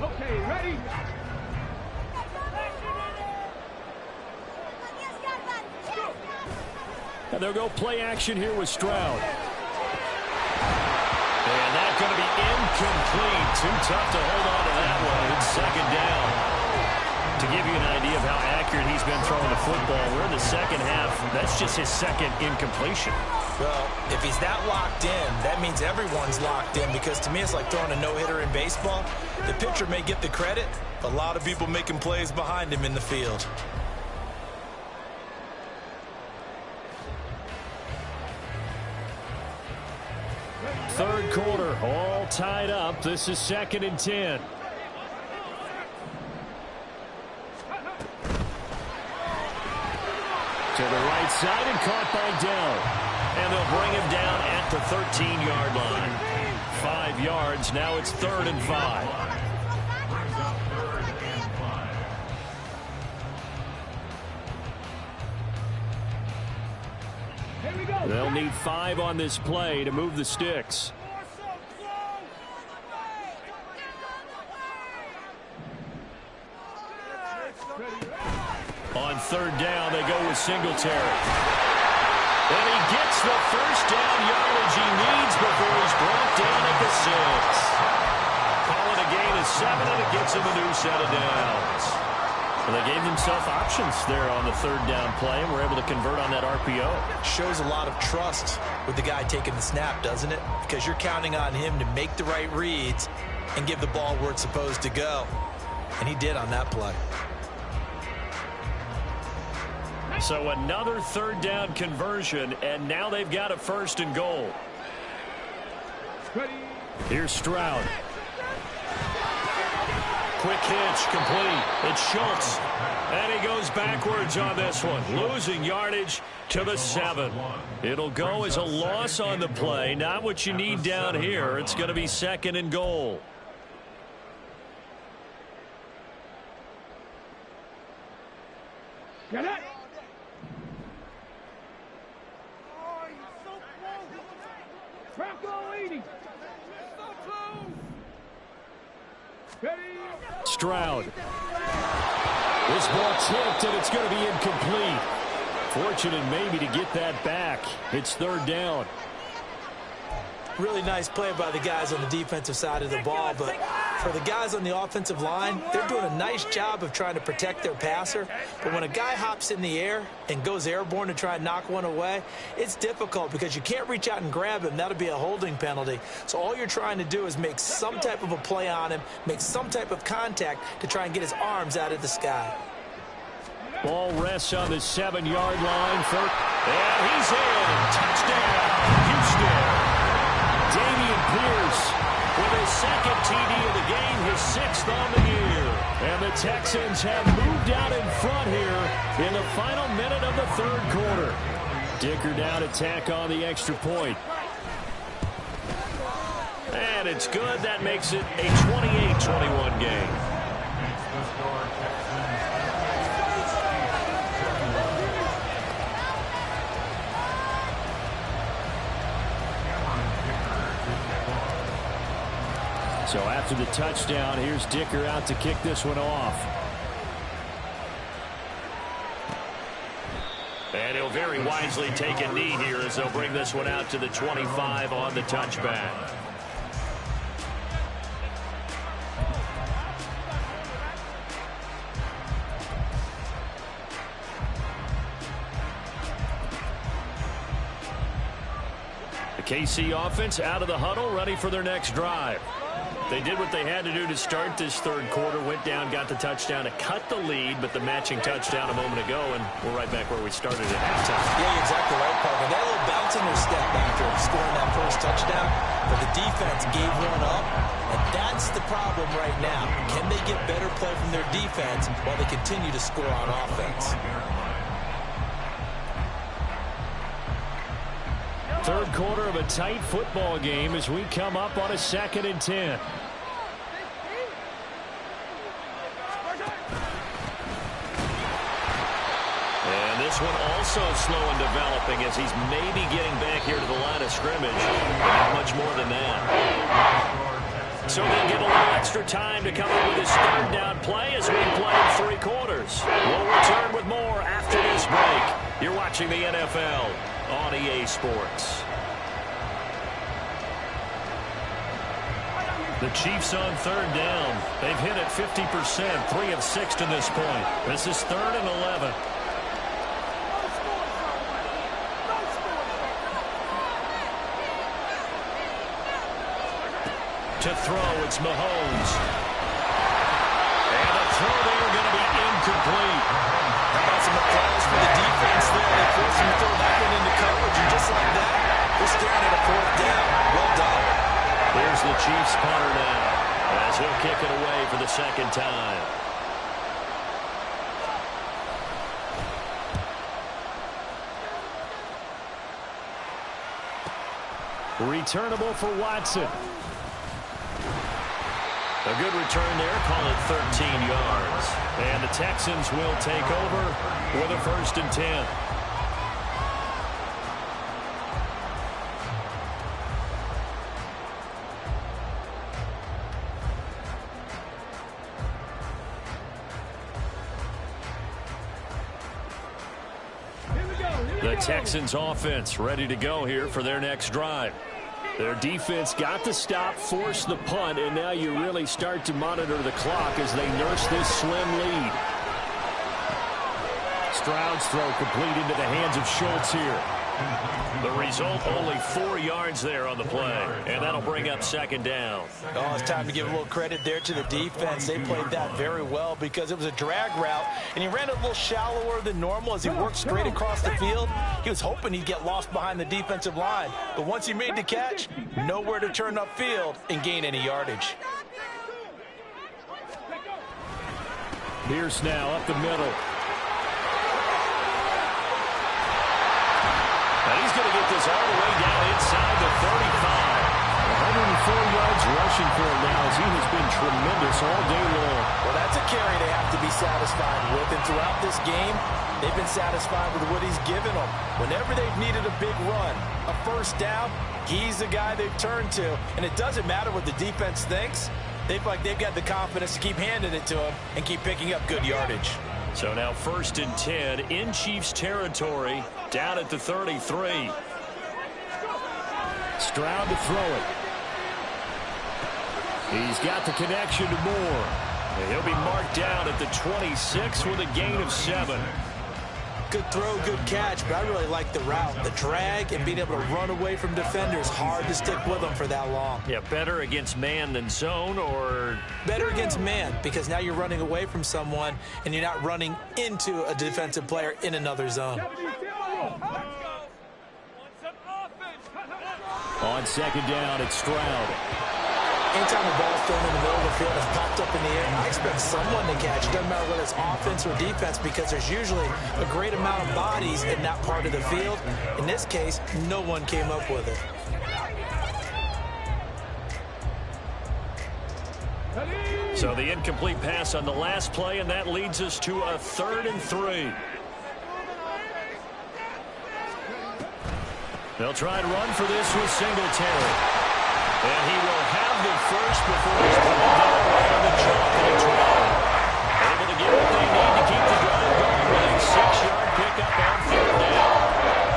Okay, ready? And they'll go play action here with Stroud. And that's going to be incomplete. Too tough to hold on to that one. It's 2nd down. To give you an idea of how accurate he's been throwing the football, we're in the 2nd half. That's just his 2nd incompletion. Well, if he's that locked in, that means everyone's locked in because to me it's like throwing a no-hitter in baseball. The pitcher may get the credit, but a lot of people making plays behind him in the field. Third quarter, all tied up. This is 2nd and 10. To the right side and caught by Dell. And they'll bring him down at the 13-yard line. 5 yards. Now it's 3rd and 5. They'll need 5 on this play to move the sticks. On 3rd down, they go with Singletary. And he gets the first down yardage he needs before he's brought down at the 6. Calling a gain of 7, and it gets him a new set of downs. Well, they gave themselves options there on the 3rd down play, and were able to convert on that RPO. Shows a lot of trust with the guy taking the snap, doesn't it? Because you're counting on him to make the right reads and give the ball where it's supposed to go. And he did on that play. So another 3rd down conversion, and now they've got a 1st and goal. Here's Stroud. Quick hitch, complete. It's Schultz. And he goes backwards on this one, losing yardage to the 7. It'll go as a loss on the play. Not what you need down here. It's going to be 2nd and goal. Get it! Stroud. This ball tipped, and it's going to be incomplete. Fortunate maybe to get that back. It's 3rd down. Really nice play by the guys on the defensive side of the ball, but for the guys on the offensive line, they're doing a nice job of trying to protect their passer. But when a guy hops in the air and goes airborne to try and knock one away, it's difficult because you can't reach out and grab him. That'll be a holding penalty. So all you're trying to do is make some type of a play on him, make some type of contact to try and get his arms out of the sky. Ball rests on the 7-yard line. And he's in. Touchdown, Houston. Dameon Pierce with his 2nd TD of the game, his 6th on the year. And the Texans have moved out in front here in the final minute of the 3rd quarter. Dicker down to tack on the extra point. And it's good. That makes it a 28-21 game. So after the touchdown, here's Dicker out to kick this one off. And he'll very wisely take a knee here as they'll bring this one out to the 25 on the touchback. The KC offense out of the huddle, ready for their next drive. They did what they had to do to start this third quarter, went down, got the touchdown to cut the lead, but the matching touchdown a moment ago, and we're right back where we started at halftime. Yeah, you're exactly right, Parker. They had a little bounce in their step after scoring that first touchdown, but the defense gave one up, and that's the problem right now. Can they get better play from their defense while they continue to score on offense? Third quarter of a tight football game as we come up on a 2nd and 10. And this one also slow in developing as he's maybe getting back here to the line of scrimmage. But not much more than that. So they get a little extra time to come up with his third down play as we play 3 quarters. We'll return with more after this break. You're watching the NFL on EA Sports. The Chiefs on 3rd down. They've hit it 50%, 3 of 6 to this point. This is 3rd and 11. To throw, it's Mahomes. And the throw there going to be incomplete. How about some applause for the defense there? They forced him to throw that one into coverage, and just like that, they're staring at a 4th down. Well done. Here's the Chiefs punter now, as he'll kick it away for the 2nd time. Returnable for Watson. A good return there, call it 13 yards. And the Texans will take over with a 1st and 10. The Texans offense ready to go here for their next drive. Their defense got the stop, forced the punt, and now you really start to monitor the clock as they nurse this slim lead. Stroud's throw complete into the hands of Schultz here. The result, only 4 yards there on the play, and that'll bring up 2nd down. Oh, it's time to give a little credit there to the defense. They played that very well because it was a drag route, and he ran it a little shallower than normal as he worked straight across the field. He was hoping he'd get lost behind the defensive line, but once he made the catch, nowhere to turn upfield and gain any yardage. Pierce now up the middle. And he's going to get this all the way down inside the 35. 104 yards rushing for him now as he has been tremendous all day long. Well, that's a carry they have to be satisfied with. And throughout this game, they've been satisfied with what he's given them. Whenever they've needed a big run, a 1st down, he's the guy they've turned to. And it doesn't matter what the defense thinks. They feel like they've got the confidence to keep handing it to him and keep picking up good yardage. So now 1st and 10 in Chiefs territory, down at the 33. Stroud to throw it. He's got the connection to Moore. And he'll be marked down at the 26 with a gain of 7. Good throw, good catch, but I really like the route. The drag and being able to run away from defenders, hard to stick with them for that long. Yeah, better against man than zone, or? Better against man, because now you're running away from someone and you're not running into a defensive player in another zone. On 2nd down, it's Stroud. Anytime the ball's thrown in the middle of the field and popped up in the air, I expect someone to catch. It doesn't matter whether it's offense or defense, because there's usually a great amount of bodies in that part of the field. In this case, no one came up with it. So the incomplete pass on the last play, and that leads us to a 3rd and 3. They'll try and run for this with Singletary. And he will have the first before he's pulled down right on the chalk and a drive. Able to get what they need to keep the drive going with a 6-yard pickup on 3rd down.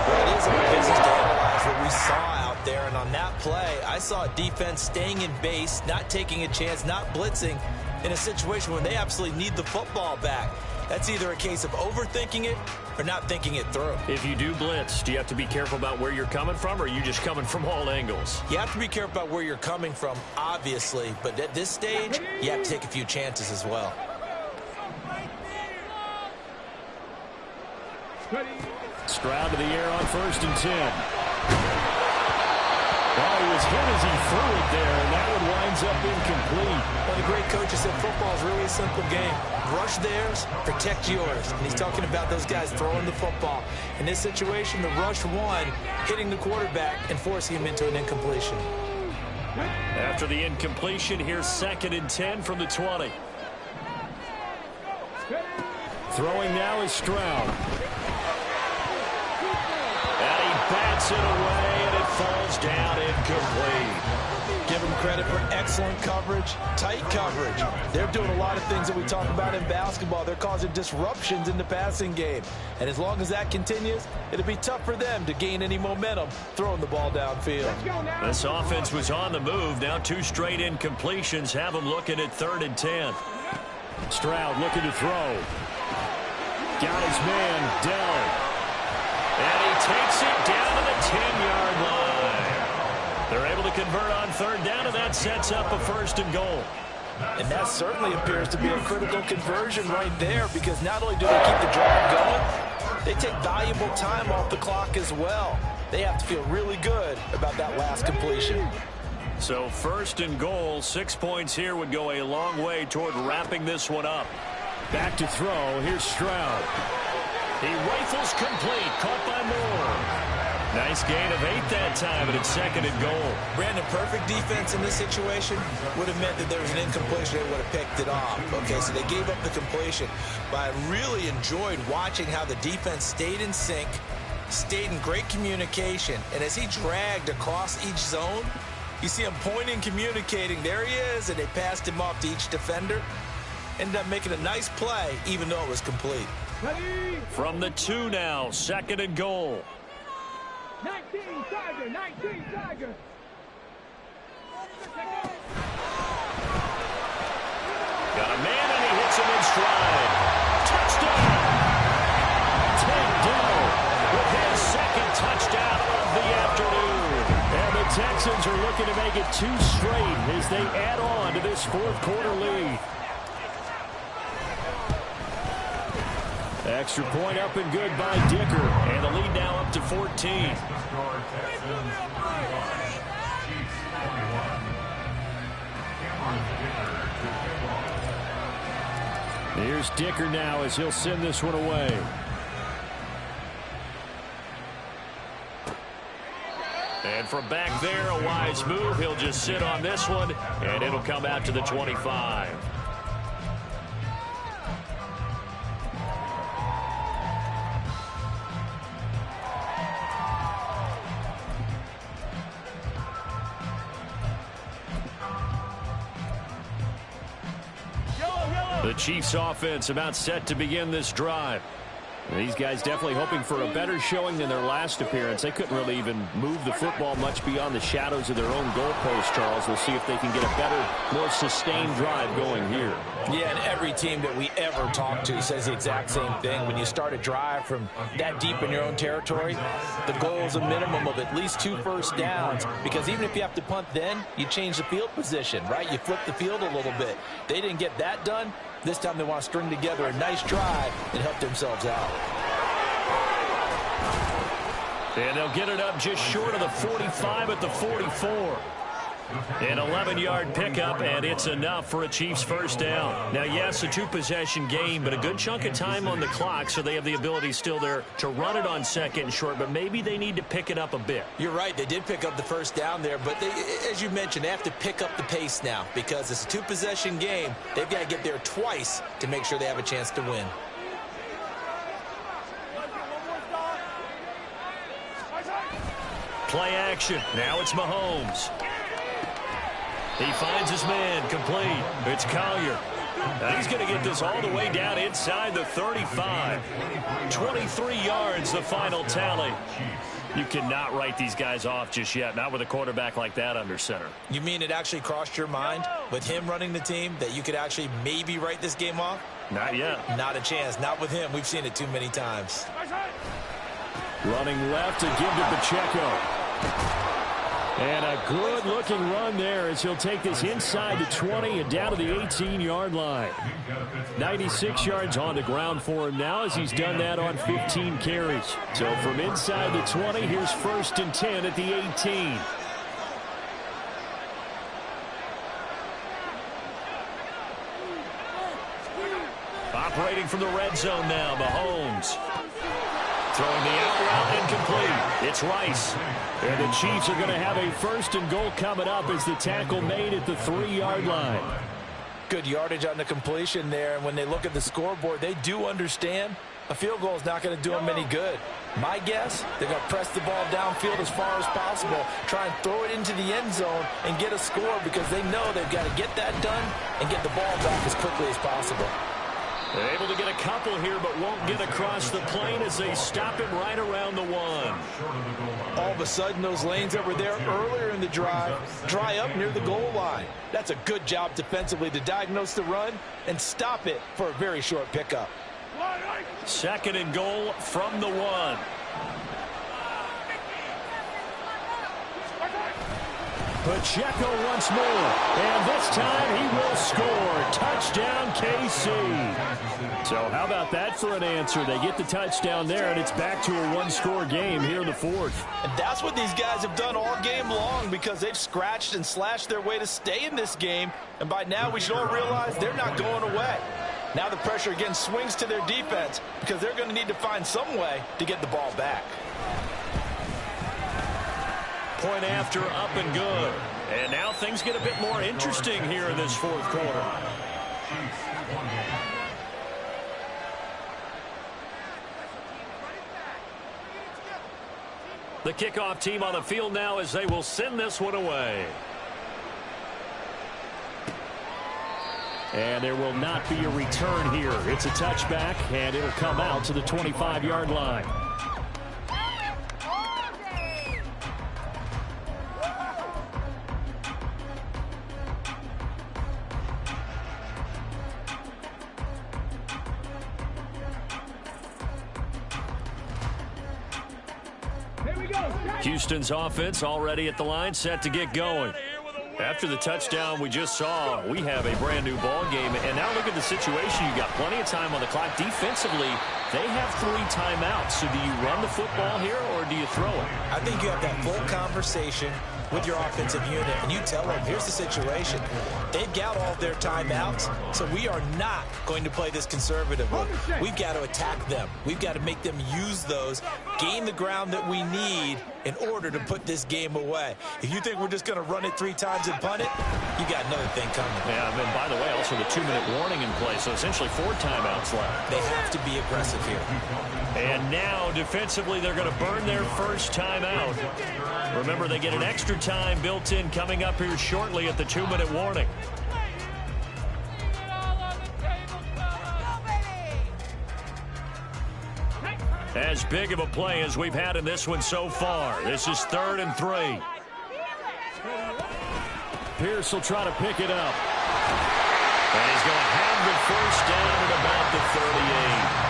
Well, it is our business to analyze what we saw out there, and on that play, I saw defense staying in base, not taking a chance, not blitzing in a situation when they absolutely need the football back. That's either a case of overthinking it or not thinking it through. If you do blitz, do you have to be careful about where you're coming from, or are you just coming from all angles? You have to be careful about where you're coming from, obviously, but at this stage, you have to take a few chances as well. Stroud to the air on 1st and 10. Oh, he was hit as he threw it there, and that one winds up incomplete. One of the great coaches said football is really a simple game. Rush theirs, protect yours. And he's talking about those guys throwing the football. In this situation, the rush won, hitting the quarterback and forcing him into an incompletion. After the incompletion, here's 2nd and 10 from the 20. Throwing now is Stroud. And he bats it away, and it falls down incomplete. Give them credit for excellent coverage, tight coverage. They're doing a lot of things that we talk about in basketball. They're causing disruptions in the passing game. And as long as that continues, it'll be tough for them to gain any momentum throwing the ball downfield. This offense was on the move. Now 2 straight incompletions have them looking at 3rd and 10. Stroud looking to throw. Got his man, Dell. And he takes it down to the 10-yard line. They're able to convert on 3rd down, and that sets up a 1st and goal. And that certainly appears to be a critical conversion right there, because not only do they keep the drive going, they take valuable time off the clock as well. They have to feel really good about that last completion. So 1st and goal, 6 points here would go a long way toward wrapping this one up. Back to throw. Here's Stroud. He rifles complete. Caught by Moore. Nice gain of 8 that time, and it's 2nd and goal. Brandon, perfect defense in this situation would have meant that there was an incompletion. They would have picked it off. Okay, so they gave up the completion. But I really enjoyed watching how the defense stayed in sync, stayed in great communication, and as he dragged across each zone, you see him pointing, communicating. There he is, and they passed him off to each defender. Ended up making a nice play, even though it was complete. From the 2 now, 2nd and goal. 19 Tiger, 19 Tiger. Got a man, and he hits him in stride. Touchdown! Ted Dell with his 2nd touchdown of the afternoon. And the Texans are looking to make it 2 straight as they add on to this 4th quarter lead. Extra point up and good by Dicker. And the lead now up to 14. Here's Dicker now as he'll send this one away. And from back there, a wise move. He'll just sit on this one, and it'll come out to the 25. The Chiefs offense about set to begin this drive. And these guys definitely hoping for a better showing than their last appearance. They couldn't really even move the football much beyond the shadows of their own goalpost, Charles. We'll see if they can get a better, more sustained drive going here. Yeah, and every team that we ever talk to says the exact same thing. When you start a drive from that deep in your own territory, the goal is a minimum of at least 2 first downs, because even if you have to punt then, you change the field position, right? You flip the field a little bit. They didn't get that done. This time they want to string together a nice drive and help themselves out. And they'll get it up just short of the 45 at the 44. An 11-yard pickup, and it's enough for a Chiefs first down. Now, yes, a 2-possession game, but a good chunk of time on the clock, so they have the ability still there to run it on 2nd and short, but maybe they need to pick it up a bit. You're right. They did pick up the first down there, but they, as you mentioned, they have to pick up the pace now because it's a 2-possession game. They've got to get there twice to make sure they have a chance to win. Play action. Now it's Mahomes. He finds his man, complete. It's Collier. Now he's going to get this all the way down inside the 35. 23 yards, the final tally. You cannot write these guys off just yet, not with a quarterback like that under center. You mean it actually crossed your mind with him running the team that you could actually maybe write this game off? Not yet. Not a chance. Not with him. We've seen it too many times. Running left to give to Pacheco. And a good-looking run there as he'll take this inside the 20 and down to the 18-yard line. 96 yards on the ground for him now as he's done that on 15 carries. So from inside the 20, here's 1st and 10 at the 18. Operating from the red zone now, Mahomes. Throwing the out route incomplete. It's Rice. And the Chiefs are going to have a 1st and goal coming up as the tackle made at the 3-yard line. Good yardage on the completion there. And when they look at the scoreboard, they do understand a field goal is not going to do them any good. My guess, they're going to press the ball downfield as far as possible, try and throw it into the end zone and get a score because they know they've got to get that done and get the ball back as quickly as possible. They're able to get a couple here, but won't get across the plane as they stop him right around the 1. All of a sudden, those lanes that were there earlier in the drive dry up near the goal line. That's a good job defensively to diagnose the run and stop it for a very short pickup. 2nd and goal from the 1. Pacheco once more, and this time he will score. Touchdown, KC. So how about that for an answer? They get the touchdown there, and it's back to a 1-score game here in the 4th. And that's what these guys have done all game long because they've scratched and slashed their way to stay in this game. And by now we should all realize they're not going away. Now the pressure again swings to their defense because they're going to need to find some way to get the ball back. Point after, up and good. And now things get a bit more interesting here in this 4th quarter. The kickoff team on the field now as they will send this one away. And there will not be a return here. It's a touchback, and it'll come out to the 25-yard line. Houston's offense already at the line, set to get going. After the touchdown we just saw, we have a brand new ball game. And now look at the situation. You got plenty of time on the clock. Defensively, they have 3 timeouts. So do you run the football here or do you throw it? I think you have that full conversation with your offensive unit, and you tell them, here's the situation. They've got all of their timeouts, so we are not going to play this conservatively. We've got to attack them. We've got to make them use those, gain the ground that we need in order to put this game away. If you think we're just going to run it 3 times and punt it, you got another thing coming. Yeah, and by the way, also the 2-minute warning in place, so essentially 4 timeouts left. They have to be aggressive here. And now, defensively, they're going to burn their first timeout. Remember, they get an extra time built in coming up here shortly at the 2-minute warning. As big of a play as we've had in this one so far. This is 3rd and 3. Pierce will try to pick it up. And he's going to have the first down at about the 38.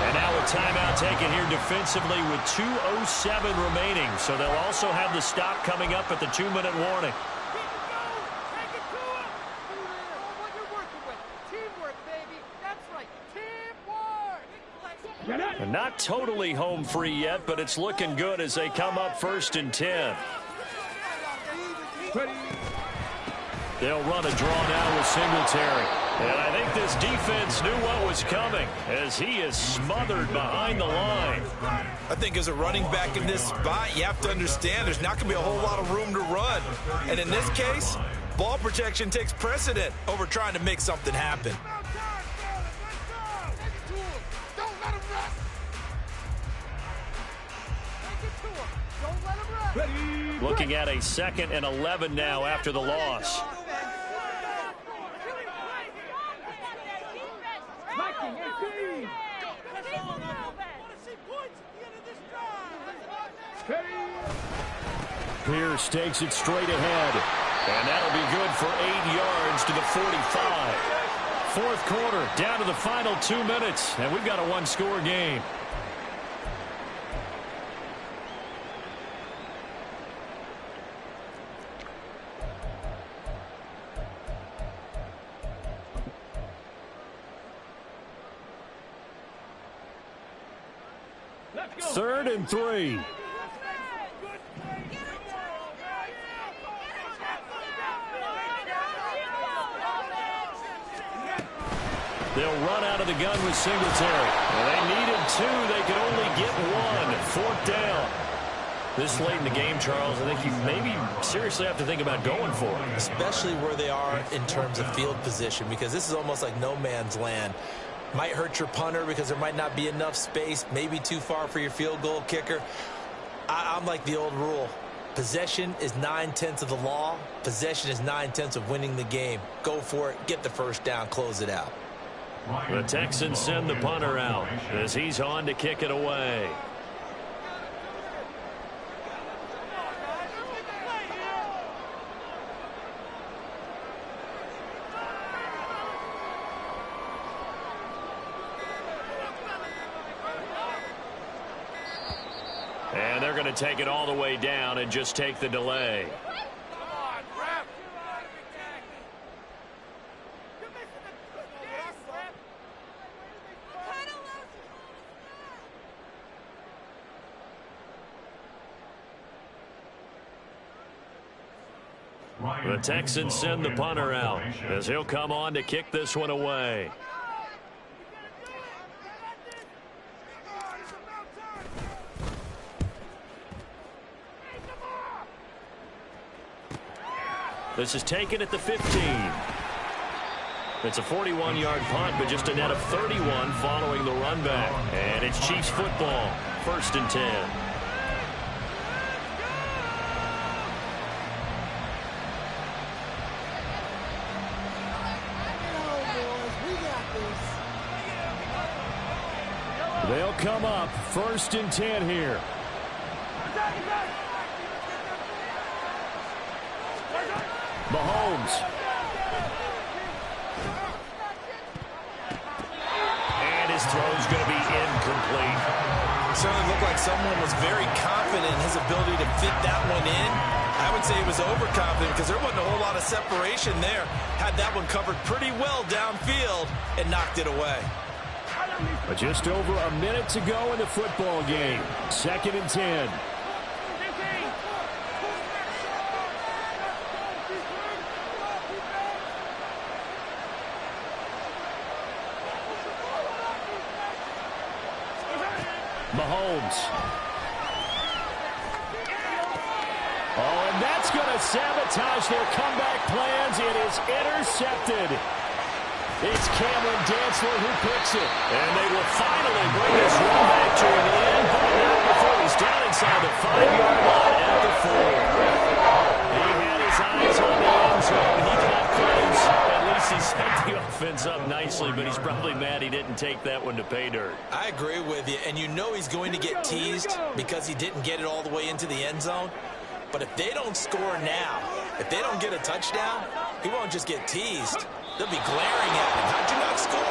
And now a timeout taken here defensively with 2:07 remaining. So they'll also have the stop coming up at the 2-minute warning. And not totally home free yet, but it's looking good as they come up 1st and 10. They'll run a draw now with Singletary. And I think this defense knew what was coming as he is smothered behind the line. I think as a running back in this spot, you have to understand there's not going to be a whole lot of room to run. And in this case, ball protection takes precedent over trying to make something happen. Looking at a 2nd and 11 now after the loss. Pierce takes it straight ahead. And that'll be good for 8 yards to the 45. Fourth quarter, down to the final 2 minutes, and we've got a one-score game. Third and 3. They'll run out of the gun with Singletary. Well, they needed 2. They could only get 1. Fourth down. This late in the game, Charles, I think you maybe seriously have to think about going for it. Especially where they are in terms of field position, because this is almost like no man's land. Might hurt your punter because there might not be enough space, maybe too far for your field goal kicker. I'm like the old rule. Possession is 9/10 of the law. Possession is 9/10 of winning the game. Go for it. Get the first down. Close it out. The Texans send the punter out as he's on to kick it away. And they're going to take it all the way down and just take the delay. The Texans send the punter out as he'll come on to kick this one away. This is taken at the 15. It's a 41-yard punt, but just a net of 31 following the run back. And it's Chiefs football, 1st and 10. They'll come up 1st and 10 here. Mahomes. And his throw's going to be incomplete. Certainly looked like someone was very confident in his ability to fit that one in. I would say he was overconfident because there wasn't a whole lot of separation there. Had that one covered pretty well downfield and knocked it away. But just over a minute to go in the football game. 2nd and 10. Mahomes. Oh, and that's going to sabotage their comeback plans. It is intercepted. It's Cameron Dantzler who picks it. And they will finally bring this run back to an end, but not before he's down inside the 5-yard line at the 4. He had his eyes on the end zone. He got close. At least he set the offense up nicely, but he's probably mad he didn't take that one to pay dirt. I agree with you, and you know he's going to get teased because he didn't get it all the way into the end zone. But if they don't score now, if they don't get a touchdown, he won't just get teased. They'll be glaring at him. How'd you not score?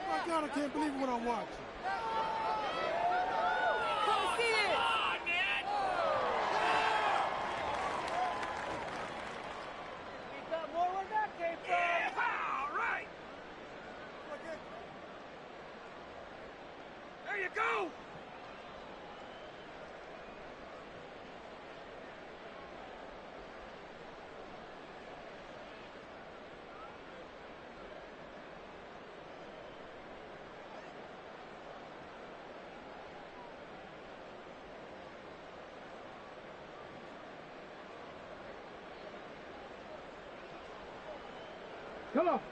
My God, I can't believe what I'm watching. There you go!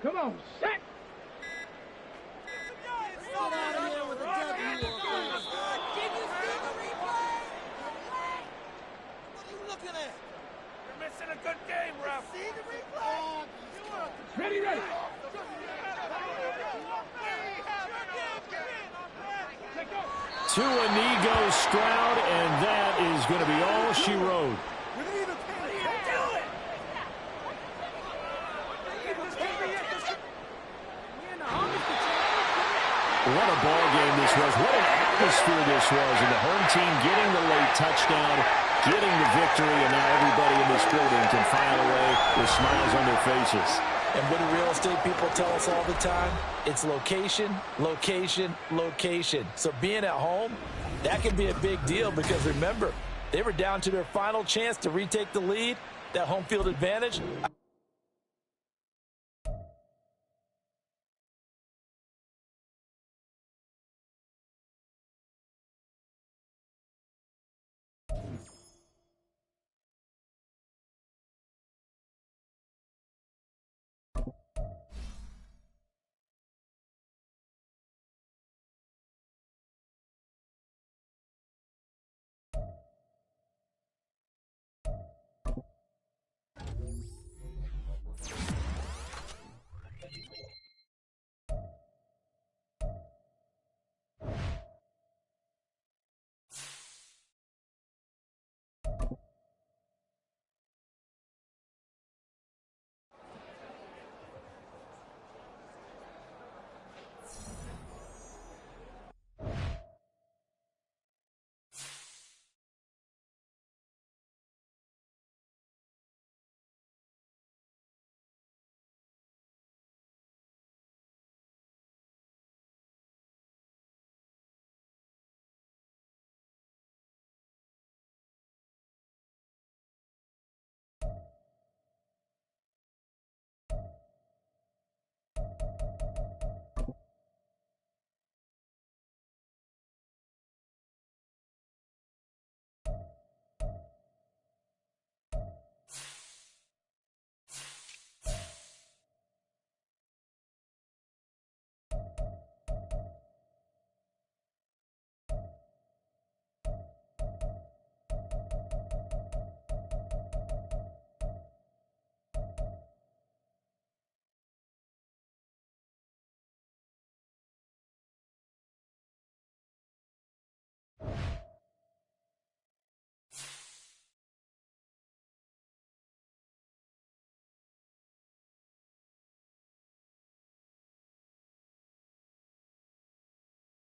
Come on, set! Get out of here with a W. Did you see the replay? What are you looking at? You're missing a good game, ref. See the replay? Ready, ready! Take off! To a knee goes Stroud, and that is going to be all she wrote. What a ball game this was. What an atmosphere this was. And the home team getting the late touchdown, getting the victory, and now everybody in this building can file away with smiles on their faces. And what do real estate people tell us all the time? It's location, location, location. So being at home, that can be a big deal because remember, they were down to their final chance to retake the lead, that home field advantage.